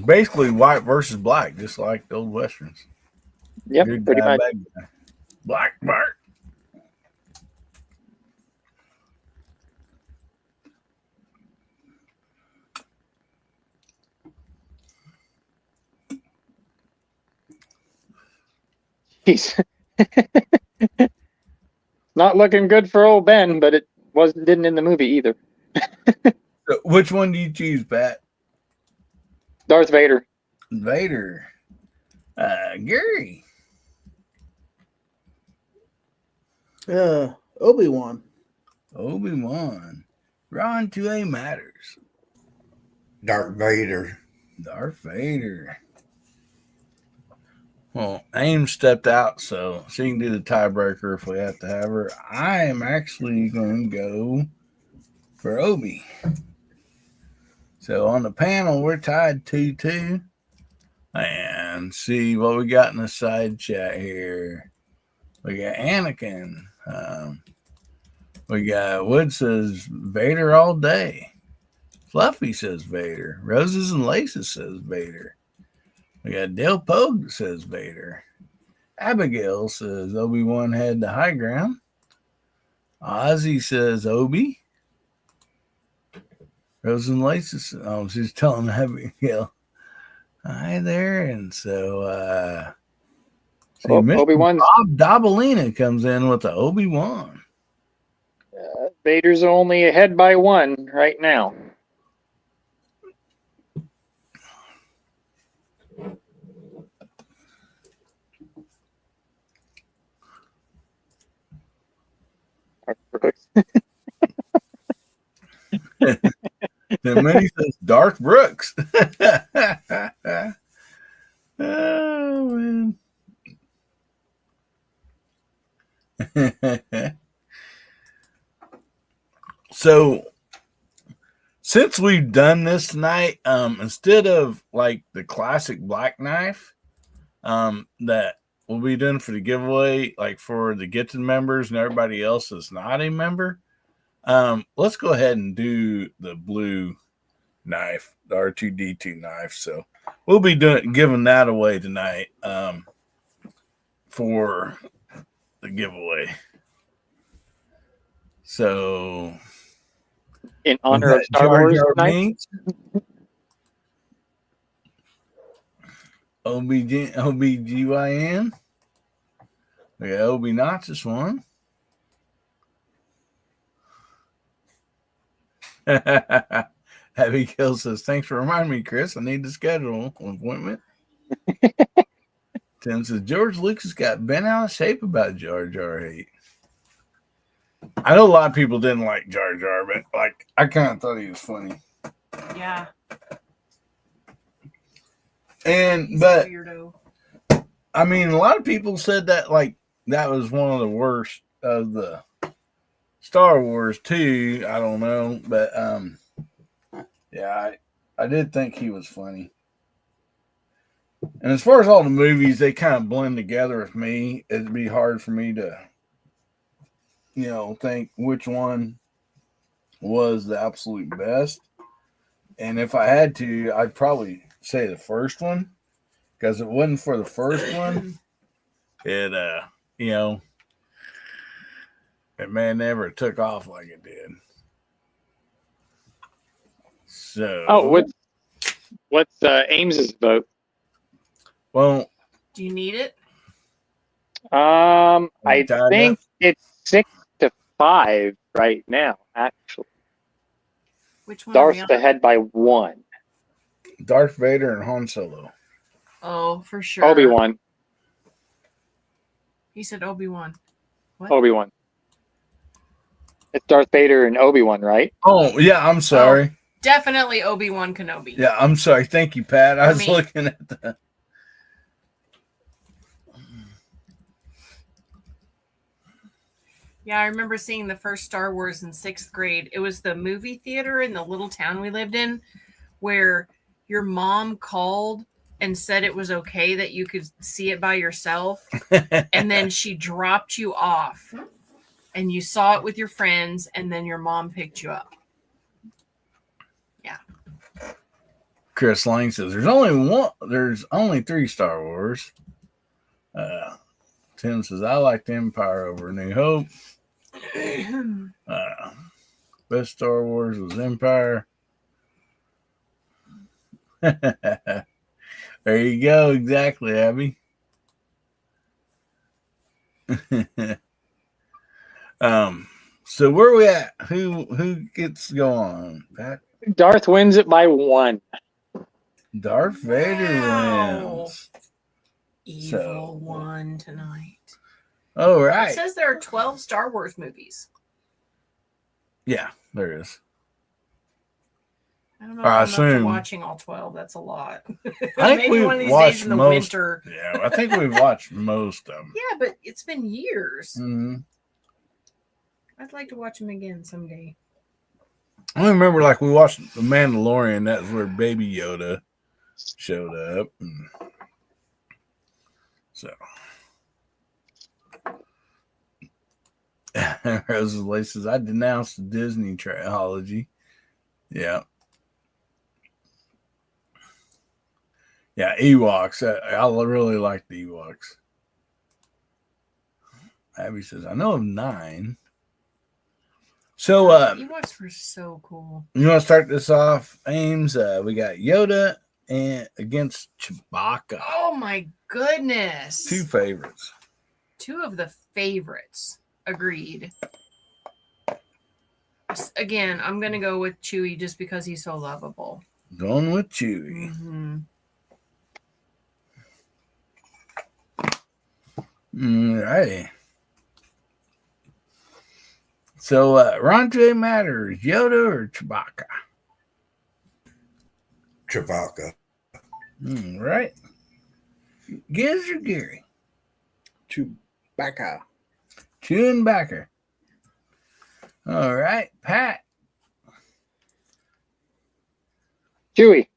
Basically white versus black, just like the old westerns. Yep, Good pretty guy, much. bad guy. Black Bart. He's not looking good for old Ben, but it didn't in the movie either. So which one do you choose, Pat? Darth Vader. Vader. Gary. Obi-Wan. Obi-Wan. Ron 2A matters. Darth Vader. Darth Vader. Well, Ames stepped out, so she can do the tiebreaker if we have to have her. I am actually going to go for Obi. So on the panel, we're tied 2-2. And see what we got in the side chat here. We got Anakin. We got Wood says Vader all day. Fluffy says Vader. Roses and Laces says Vader. We got Dale Pogue that says Vader. Abigail says Obi-Wan had the high ground. Ozzy says Obi. Roses and Laces. Oh, she's telling Abigail hi there. And so see, Obi-Wan's Bob Dabalina comes in with the Obi-Wan. Vader's only ahead by one right now. Then Minnie says Dark Brooks. Oh man. So since we've done this tonight, instead of like the classic black knife, that we'll be doing for the giveaway, like for the gifted members and everybody else that's not a member, let's go ahead and do the blue knife, the R2D2 knife. So we'll be giving that away tonight for the giveaway. So in honor of Star Wars tonight. OBGYN. We got Obi Notch's one. Abigail says, thanks for reminding me, Chris. I need to schedule an appointment. Tim says, George Lucas got bent out of shape about Jar Jar hate. I know a lot of people didn't like Jar Jar, but like I kind of thought he was funny. Yeah. And but I mean, a lot of people said that like that was one of the worst of the Star Wars too. I don't know, but yeah, I did think he was funny. And as far as all the movies, they kind of blend together with me. It'd be hard for me to, think which one was the absolute best. And if I had to, I'd probably say the first one, because if it wasn't for the first one, it it may never took off like it did. So what's Ames's vote? Well, do you need it? I think it's 6-5 right now, actually. Which one? Darth's ahead by 1. Darth Vader and Han Solo. Oh, for sure. Obi-Wan. He said Obi-Wan. What? Obi-Wan. It's Darth Vader and Obi-Wan, right? Oh, yeah, I'm sorry. Oh, definitely Obi-Wan Kenobi. Yeah, I'm sorry. Thank you, Pat. I was looking at the... Yeah, I remember seeing the first Star Wars in 6th grade. It was the movie theater in the little town we lived in where your mom called and said it was okay that you could see it by yourself. And then she dropped you off and you saw it with your friends and then your mom picked you up. Yeah. Chris Lang says there's only 3 Star Wars. Tim says I liked Empire over New Hope. Best Star Wars was Empire. There you go. Exactly, Abby. So where are we at? Who gets going? Pat? Darth wins it by 1. Darth Vader wins. Evil one tonight. Oh, right. It says there are 12 Star Wars movies. Yeah, there is. I don't know if I'm up to watching all 12. That's a lot. I think Maybe one of these days in the winter. Yeah, I think we've watched most of them. Yeah, but it's been years. Mm-hmm. I'd like to watch them again someday. I remember, like, we watched The Mandalorian. That's where Baby Yoda showed up. So, Rose's Lace says, I denounce the Disney trilogy. Yeah. Yeah, Ewoks. I really like the Ewoks. Abby says, I know of 9. So, Ewoks were so cool. You want to start this off, Ames? We got Yoda and against Chewbacca. Oh my goodness. 2 favorites. 2 of the favorites. Agreed. Again, I'm going to go with Chewie just because he's so lovable. Going with Chewie. Mm-hmm. All right. So, Ronte matters, Yoda or Chewbacca? Chewbacca. All right. Giz or Gary? Chewbacca. Chewing backer. All right. Pat. Chewie.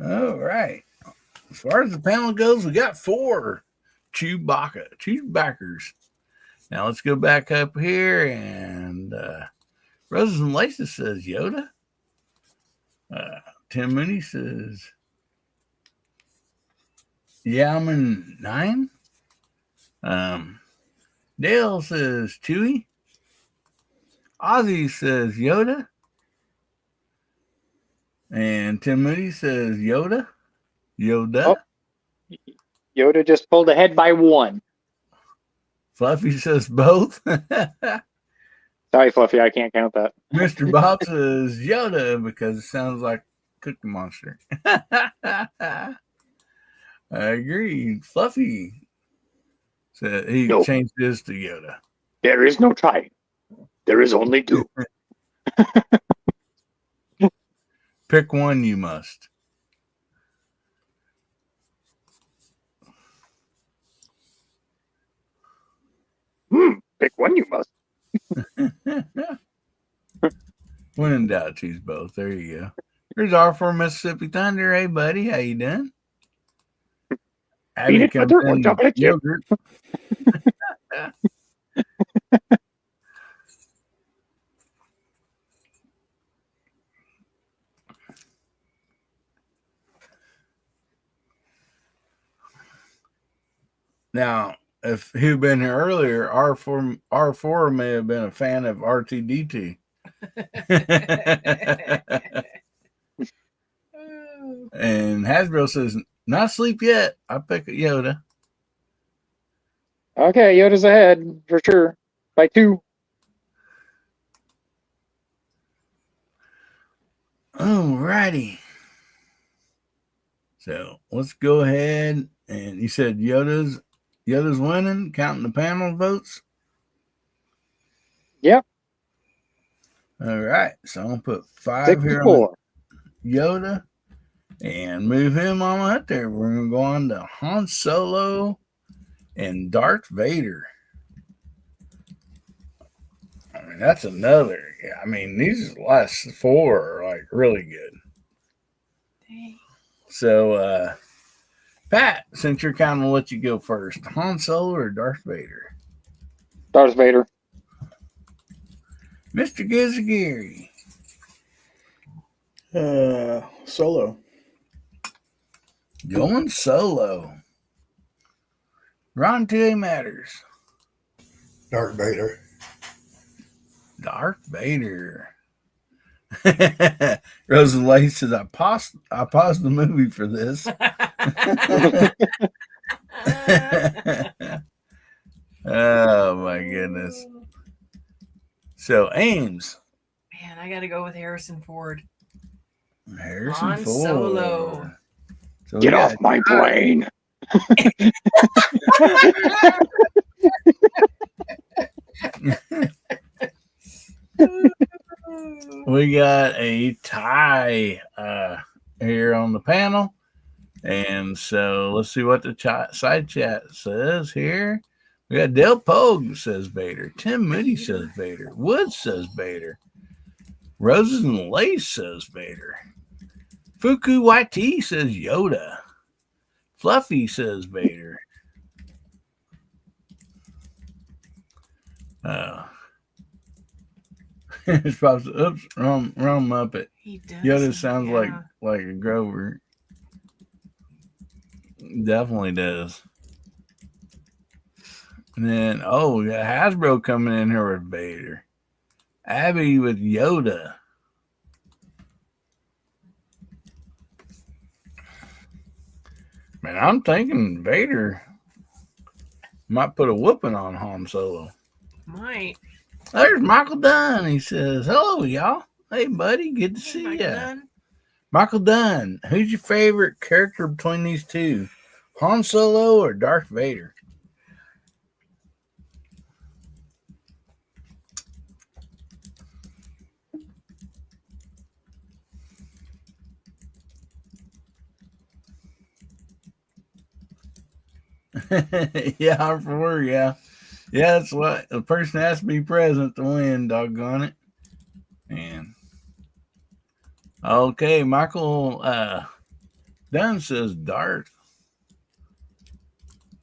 All right. As far as the panel goes, we got 4 Chewbackers. Now let's go back up here, and Roses and Laces says Yoda. Tim Mooney says, yeah, I'm in 9. Dale says Chewie. Ozzy says Yoda. And Tim Mooney says Yoda. Oh, Yoda just pulled ahead by 1. Fluffy says both. Sorry, Fluffy, I can't count that. Mr. Bob says Yoda because it sounds like Cookie Monster. I agree. Fluffy said he changed his to Yoda. There is no trying. There is only 2. Pick one, you must. Pick one, you must. When in doubt, choose both. There you go. Here's R4 Mississippi Thunder. Hey, buddy, how you doing? Peanut butter or chocolate chip? Yogurt. Now, if he'd been here earlier, R4 may have been a fan of RTDT. And Hasbro says, not asleep yet. I pick a Yoda. Okay, Yoda's ahead for sure by 2. Alrighty. So let's go ahead. And you said Yoda's winning, counting the panel votes? Yep. All right. So I'm going to put 5 here 6-4. on Yoda and move him on up there. We're going to go on to Han Solo and Darth Vader. I mean, that's another. I mean, these last 4 are like really good. Dang. So, Pat, since you're kind of let you go first, Han Solo or Darth Vader? Darth Vader. Mr. Gizagiri. Solo. Going Solo. Ron T.A. Matters. Darth Vader. Darth Vader. Rosa Lay says, I paused the movie for this. Oh my goodness. So Ames. Man, I got to go with Harrison Ford. Harrison Han Ford. Solo. So Get off my plane. We got a tie here on the panel. And so let's see what the side chat says here. We got Del Pogue says Vader. Tim Moody says Vader. Woods says Vader. Roses and Lace says Vader. Fuku YT says Yoda. Fluffy says Vader. It's probably, oops, wrong Muppet. He does. Yoda sounds like a Grover. Definitely does. And then, we got Hasbro coming in here with Vader. Abby with Yoda. Man, I'm thinking Vader might put a whooping on Han Solo. Might. There's Michael Dunn. He says, hello, y'all. Hey, buddy. Good to see you. Michael Dunn. Who's your favorite character between these two? Han Solo or Darth Vader? Yeah, for sure, yeah. Yeah, that's what the person has to be present to win, doggone it. And okay, Michael Dunn says Darth.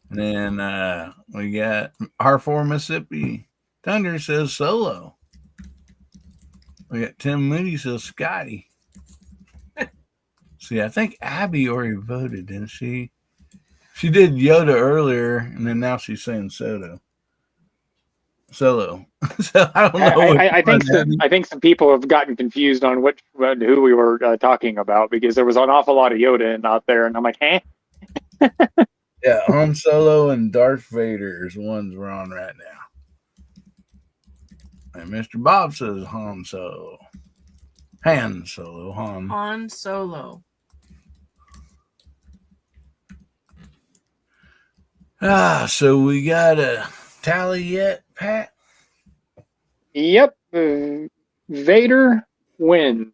And then we got R4 Mississippi Thunder says Solo. We got Tim Moody says Scotty. See, I think Abby already voted, didn't she? She did Yoda earlier, and then now she's saying Solo. So I don't know. I think some people have gotten confused on who we were talking about, because there was an awful lot of Yoda out there, and I'm like, eh. Yeah, Han Solo and Darth Vader is the ones we're on right now. And Mr. Bob says Han Solo. Han Solo. Han Solo. So we got a tally yet, Pat? Yep. Vader wins.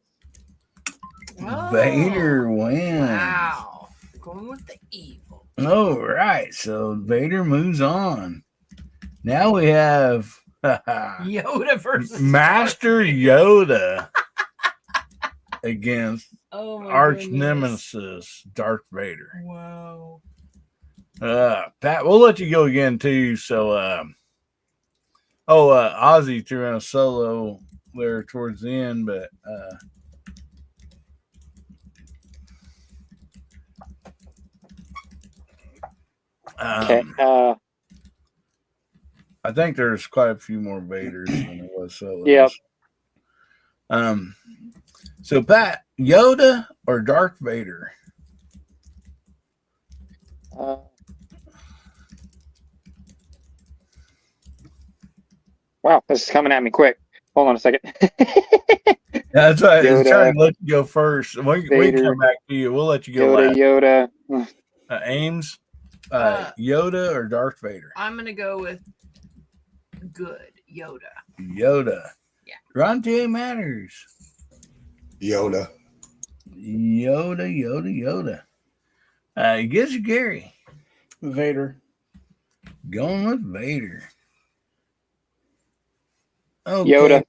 Oh, Vader wins. Wow. Going with the evil. All right. So Vader moves on. Now we have Yoda versus Master Yoda against arch goodness. nemesis Darth Vader. Wow. Pat, we'll let you go again too. So, Ozzy threw in a solo there towards the end, but Okay. I think there's quite a few more Vaders than there was solos. Yep. So Pat, Yoda or Darth Vader? Wow, this is coming at me quick. Hold on a second. That's right. I was Yoda, trying to let you go first. We Vader, come back to you. We'll let you go Yoda. Ames, Yoda or Darth Vader? I'm going to go with good Yoda. Yoda. Yeah. Ron T. Matters. Yoda. Yoda. Gives you Gary. Vader. Going with Vader. Okay. Yoda.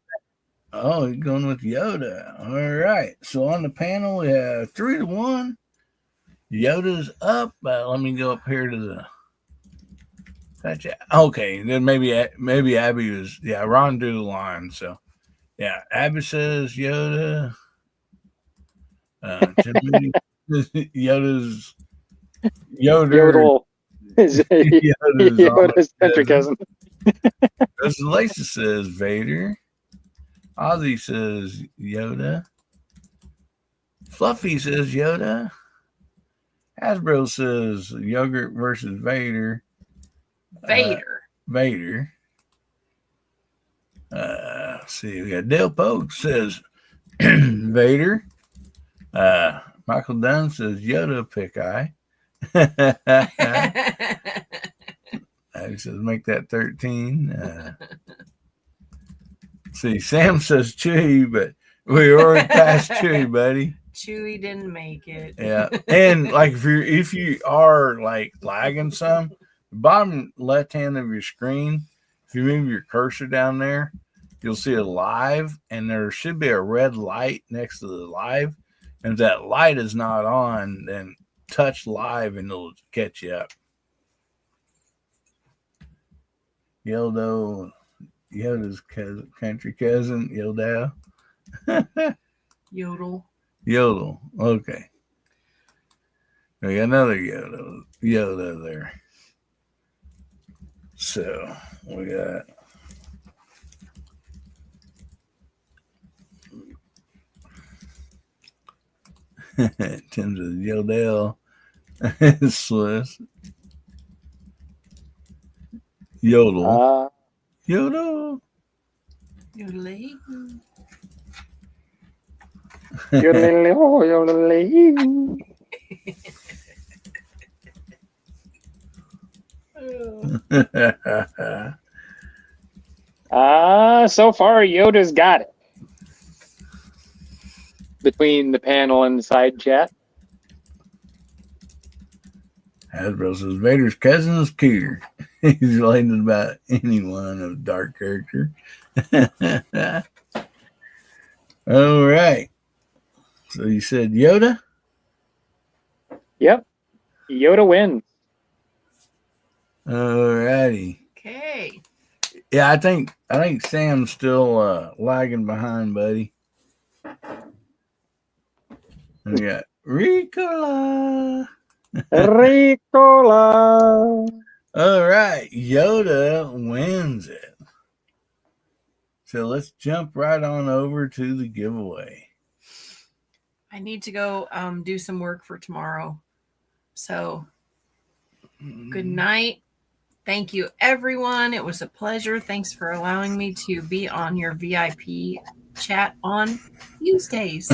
Oh, you're going with Yoda. All right. So on the panel, we have 3-1. Yoda's up. Let me go up here to the. Okay. Then maybe Abby was. Yeah, Ron drew the line. So, yeah, Abby says Yoda. Yoda's. Yodel. Yoda's country cousin. Lacey says Vader. Ozzy says Yoda. Fluffy says Yoda. Hasbro says yogurt versus Vader. Vader. See, we got Dale Pogue says Vader. Michael Dunn says Yoda pick eye. He says make that 13. See, Sam says Chewy, but we already passed Chewy, buddy. Chewy didn't make it. Yeah, and like if you are like lagging some, the bottom left hand of your screen, if you move your cursor down there, you'll see a live, and there should be a red light next to the live. And if that light is not on, then touch live and it'll catch you up. Yoda's country cousin, Yoda. Yodel. Okay. We got another Yoda there. So we got Tim's with Yodel. Swiss. Yodel. Yodel. Yodeling. Yodeling. So far, Yoda's got it. Between the panel and the side chat. Hasbro says Vader's cousin is Keir. He's related about anyone of dark character. All right. So you said Yoda? Yep. Yoda wins. All righty. Okay. Yeah, I think Sam's still lagging behind, buddy. We got Ricola. Ricola. All right, Yoda wins it. So let's jump right on over to the giveaway. I need to go do some work for tomorrow. So good night. Thank you, everyone. It was a pleasure. Thanks for allowing me to be on your VIP chat on Pews Days.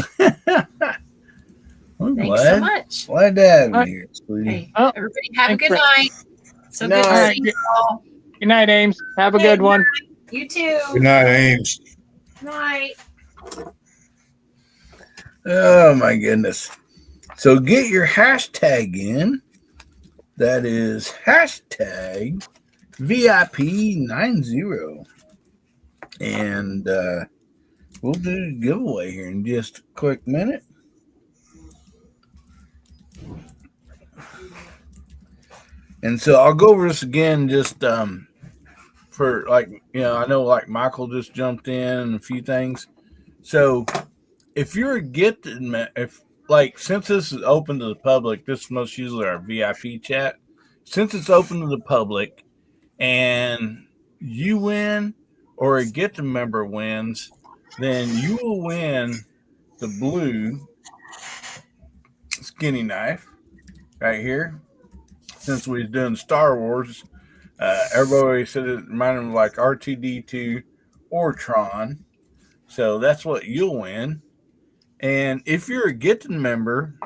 Thanks so much. Glad to have you here, sweetie. Hey, everybody have a good night. So good to see you all. Good night, Ames. Have a good one. You too. Good night, Ames. Night. Oh, my goodness. So get your hashtag in. That is hashtag VIP90. And we'll do a giveaway here in just a quick minute. And so I'll go over this again just for I know like Michael just jumped in and a few things. So if you're a gifted, since this is open to the public, this is most usually our VIP chat. Since it's open to the public and you win or a gifted member wins, then you will win the blue skinny knife right here. Since we was doing Star Wars, everybody said it reminded them of like R2D2 or Tron. So that's what you'll win. And if you're a gifted member,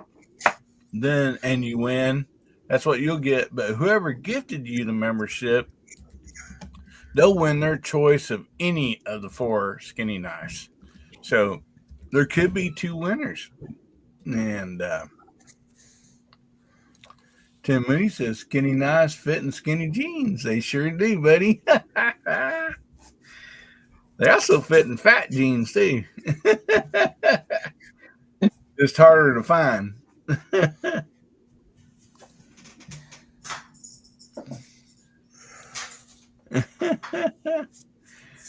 and you win, that's what you'll get. But whoever gifted you the membership, they'll win their choice of any of the 4 skinny knives. So there could be 2 winners. And Tim Mooney says skinny knives fit in skinny jeans. They sure do, buddy. They also fit in fat jeans too. Just harder to find.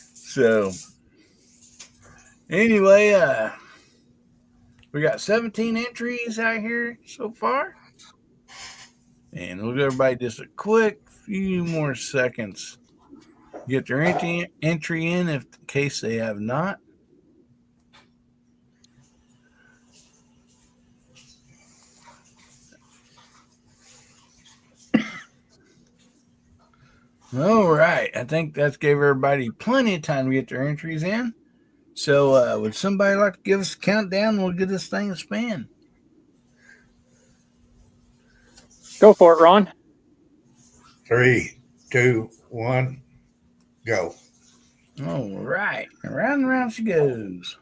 So anyway, we got 17 entries out here so far. And we'll give everybody just a quick few more seconds. Get their entry in in case they have not. All right. I think that's gave everybody plenty of time to get their entries in. So would somebody like to give us a countdown? We'll get this thing a spin. Go for it, Ron. 3, 2, 1, go. All right. Around and around she goes.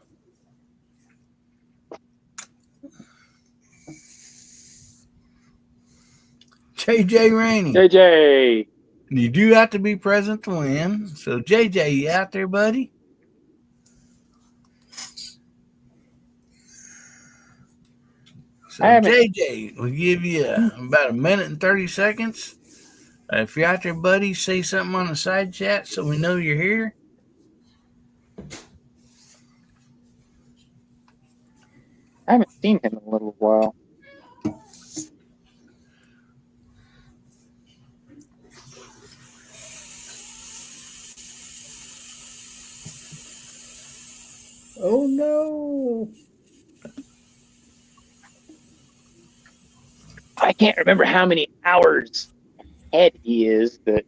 JJ Rainey. JJ. You do have to be present to win. So, JJ, you out there, buddy? So, JJ, we'll give you about a minute and 30 seconds. If you're out there, buddy, say something on the side chat so we know you're here. I haven't seen him in a little while. Oh no. I can't remember how many hours ahead he is. That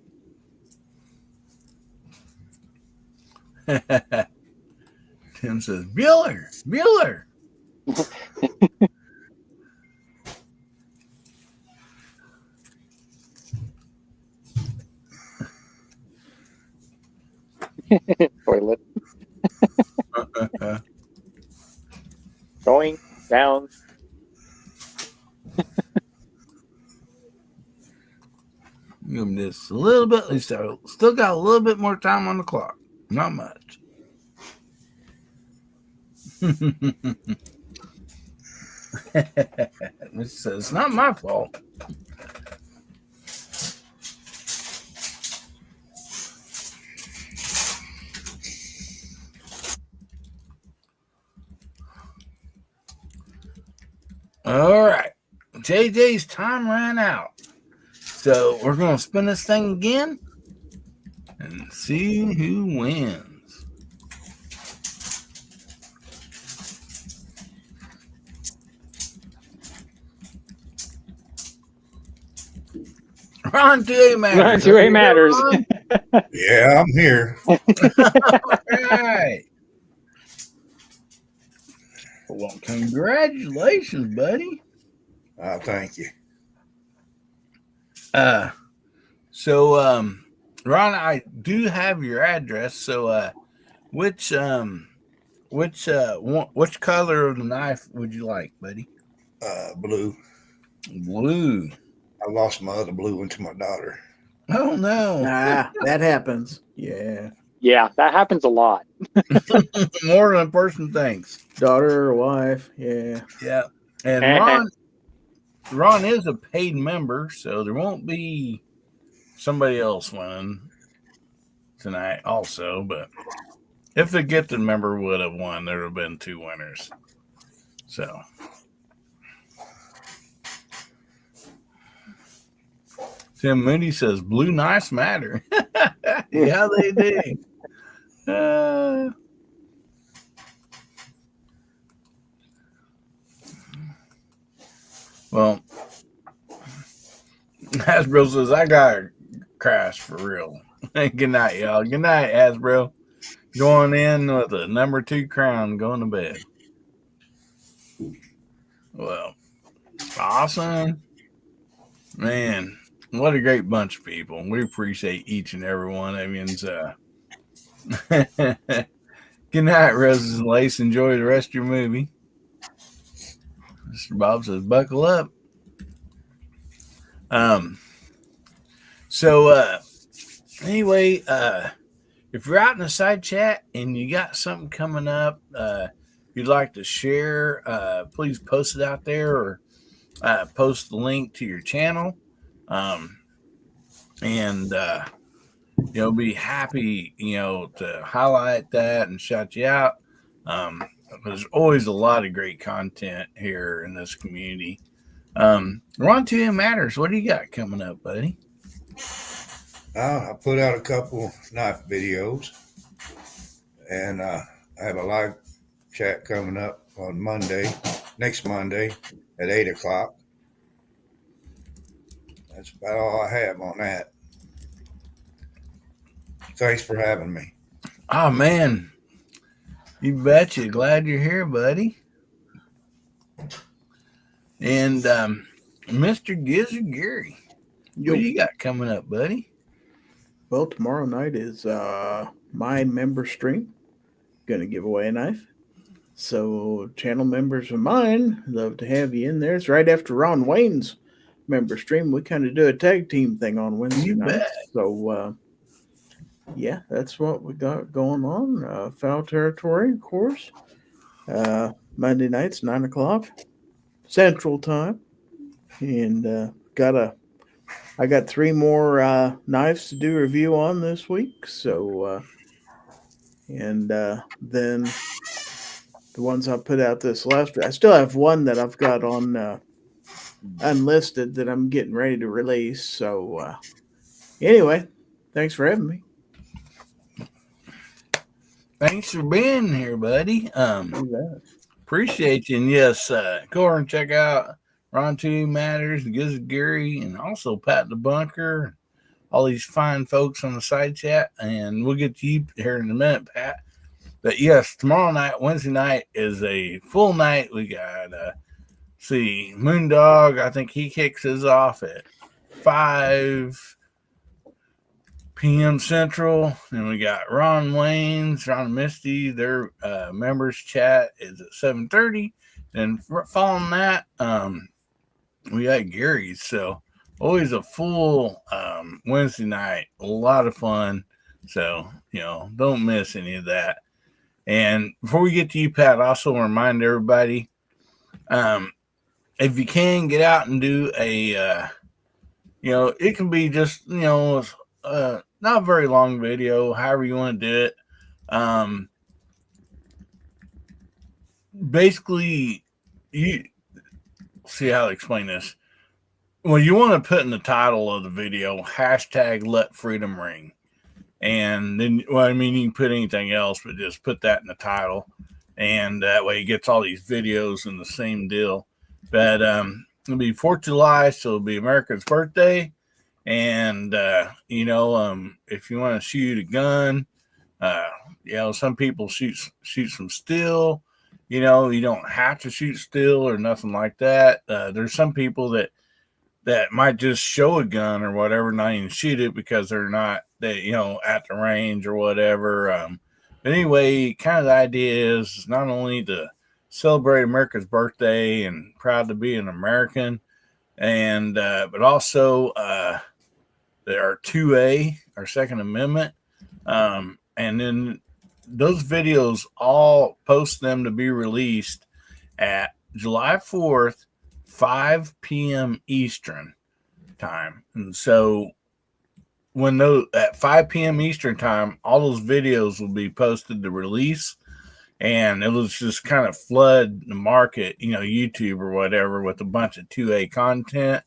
Tim says, Bueller. toilet going down. Give him just a little bit. He still got a little bit more time on the clock. Not much. It says, it's not my fault. All right. JJ's time ran out. So we're going to spin this thing again and see who wins. Ron 2A matters. Ron 2A matters. Yeah, I'm here. All right. Well, congratulations, buddy. Thank you. So Ron, I do have your address. So which color of the knife would you like, buddy? Blue. Blue. I lost my other blue one to my daughter. Oh no. That happens. Yeah. Yeah, that happens a lot. More than a person thinks. Daughter or wife. Yeah. Yeah. And Ron is a paid member, so there won't be somebody else winning tonight also, but if the gifted member would have won, there would have been 2 winners. So Tim Moody says blue knives matter. Yeah, they do. Well, Hasbro says I got a crash for real. Good night, y'all. Good night, Hasbro. Going in with a number 2 crown, going to bed. Well, awesome. Man, what a great bunch of people. We appreciate each and every one of you. Good night, Roses and Lace. Enjoy the rest of your movie. Mr. Bob says, buckle up. Anyway, if you're out in the side chat and you got something coming up you'd like to share, please post it out there or post the link to your channel. Be happy, to highlight that and shout you out. There's always a lot of great content here in this community. Ron 2A Matters, what do you got coming up, buddy? I put out a couple knife videos, and I have a live chat coming up on next Monday at 8 o'clock. That's about all I have on that. Thanks for having me. Oh, man. You betcha. Glad you're here, buddy. And Mr. Gizzard Gary, what do you got coming up, buddy? Well, tomorrow night is my member stream. Going to give away a knife. So channel members of mine, love to have you in there. It's right after Ron Wayne's member stream. We kind of do a tag team thing on Wednesday night. So, yeah, that's what we got going on. Foul Territory, of course. Monday nights, 9 o'clock Central Time. And I got 3 more knives to do review on this week. So, then the ones I put out this last week, I still have one that I've got on unlisted that I'm getting ready to release. So, anyway, thanks for having me. thanks for being here, buddy. Appreciate you. And yes, go over and check out Ron Two Matters, Giz Gary, and also Pat the Bunker. All these fine folks on the side chat, and we'll get to you here in a minute, Pat. But yes, tomorrow night, Wednesday night, is a full night. We got Moondog. I think he kicks his off at 5 p.m. Central, and we got Ron Wayne's, Ron and Misty. Their members chat is at 7:30, and following that, we got Gary's. So always a full Wednesday night, a lot of fun. So don't miss any of that. And before we get to you, Pat, also remind everybody, if you can get out and do a, it can be just not a very long video, however you want to do it. Basically, you see how to explain this. Well, you want to put in the title of the video, #LetFreedomRing. And then, you can put anything else, but just put that in the title. And that way it gets all these videos in the same deal. But it'll be 4th of July, so it'll be America's birthday. And, if you want to shoot a gun, some people shoot some steel. You don't have to shoot steel or nothing like that. There's some people that might just show a gun or whatever, not even shoot it because they're not, at the range or whatever. But anyway, kind of the idea is not only to celebrate America's birthday and proud to be an American, and but also there are 2A, our Second Amendment, and then those videos, all post them to be released at July 4th, 5 p.m. Eastern time. And so when at 5 p.m. Eastern time, all those videos will be posted to release, and it will just kind of flood the market, YouTube or whatever, with a bunch of 2A content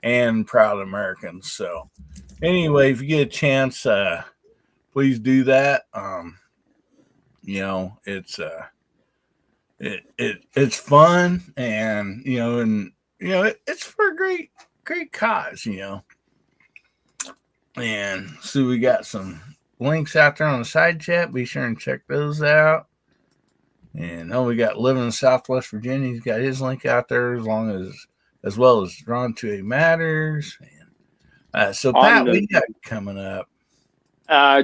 and proud Americans. So anyway, if you get a chance, please do that. It's fun, and it's for a great cause, And so we got some links out there on the side chat. Be sure and check those out. And we got Living in Southwest Virginia. He's got his link out there, as well as Ron to a Matters. And so Pat, what you got coming up?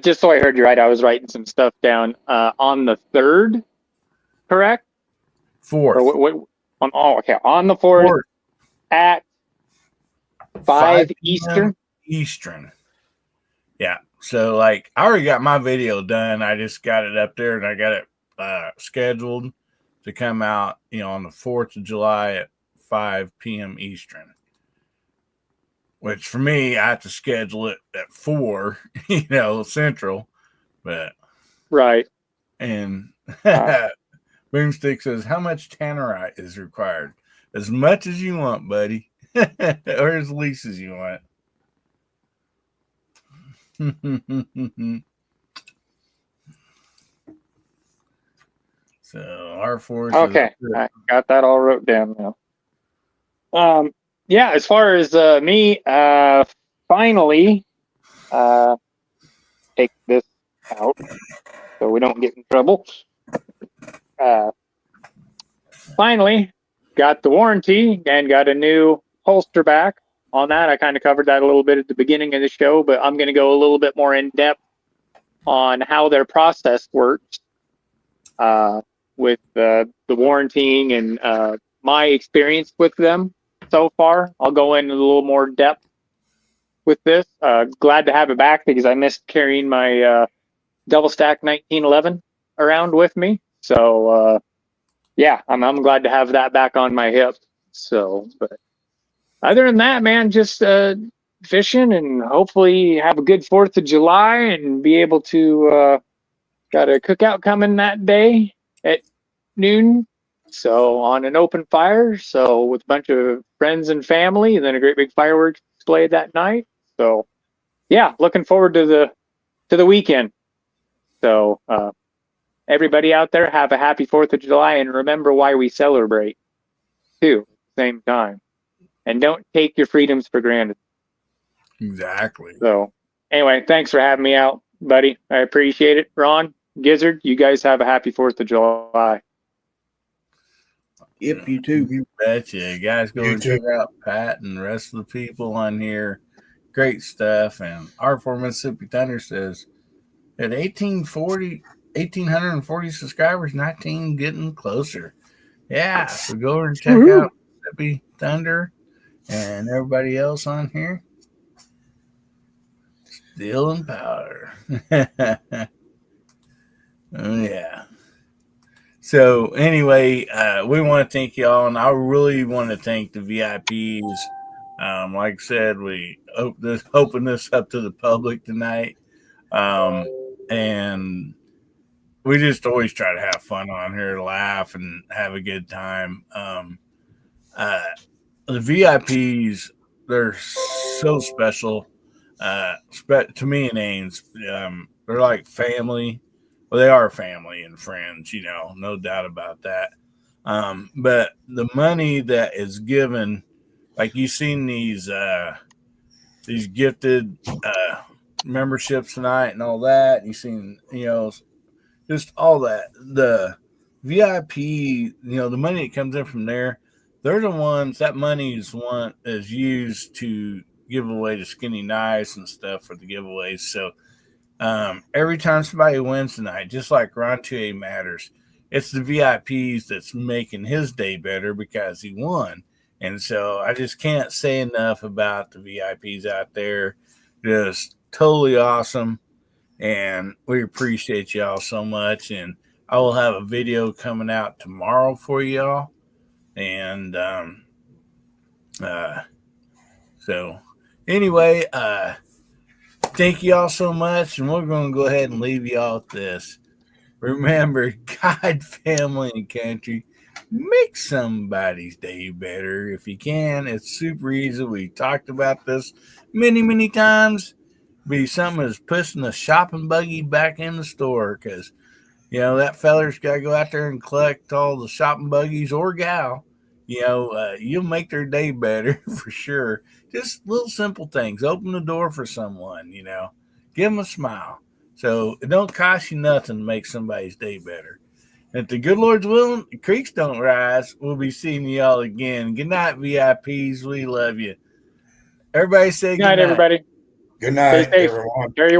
Just so I heard you right, I was writing some stuff down. On the 3rd, correct? 4th. On the 4th at 5 Eastern. Eastern. Yeah. So I already got my video done. I just got it up there, and I got it scheduled to come out, on the 4th of July at 5 p.m. Eastern. Which for me, I have to schedule it at 4, Central. But right. And Boomstick says, how much tannerite is required? As much as you want, buddy. Or as least as you want. So our force. Okay, I got that all wrote down now. Yeah, as far as me, finally, take this out so we don't get in trouble. Finally, got the warranty and got a new holster back on that. I kind of covered that a little bit at the beginning of the show, but I'm going to go a little bit more in depth on how their process works with the warranting and my experience with them so far. I'll go into a little more depth with this. Glad to have it back because I missed carrying my double stack 1911 around with me. So yeah, I'm glad to have that back on my hip. So, but other than that, man, just fishing and hopefully have a good 4th of July and be able to got a cookout coming that day at noon. So on an open fire, so with a bunch of friends and family, and then a great big fireworks display that night. So yeah, looking forward to the weekend. So everybody out there, have a happy 4th of July, and remember why we celebrate too, at the same time. And don't take your freedoms for granted. Exactly. So anyway, thanks for having me out, buddy. I appreciate it. Ron, Gizzard, you guys have a happy 4th of July. Yep, you too. You betcha. Guys, go and check out Pat and the rest of the people on here. Great stuff. And R4 Mississippi Thunder says at 1,840 subscribers, 19 getting closer. Yeah, so go over and check out Mississippi Thunder and everybody else on here. Steel and powder. Oh, yeah. So anyway, we want to thank y'all, and I really want to thank the VIPs. Like I said, we open this up to the public tonight, and we just always try to have fun on here, laugh, and have a good time. The VIPs, they're so special to me and Ains. They're like family. Well, they are family and friends, no doubt about that. But the money that is given, like you've seen these gifted memberships tonight and all that. You've seen, just all that. The VIP, the money that comes in from there, they're the ones, that money is used to give away the skinny knives and stuff for the giveaways. So, every time somebody wins tonight, just like Ron 2A Matters, it's the VIPs that's making his day better because he won. And so I just can't say enough about the VIPs out there. Just totally awesome. And we appreciate y'all so much. And I will have a video coming out tomorrow for y'all. And so anyway, thank you all so much, and we're going to go ahead and leave you all with this. Remember, God, family, and country, make somebody's day better if you can. It's super easy. We talked about this many, many times. Be something as pushing the shopping buggy back in the store because, that feller's got to go out there and collect all the shopping buggies or gal. You'll make their day better for sure. Just little simple things. Open the door for someone, give them a smile. So it don't cost you nothing to make somebody's day better. And if the good Lord's willing, the creeks don't rise. We'll be seeing y'all again. Good night, VIPs. We love you. Everybody say good night. Everybody. Good night, Stay safe. everyone. Carry your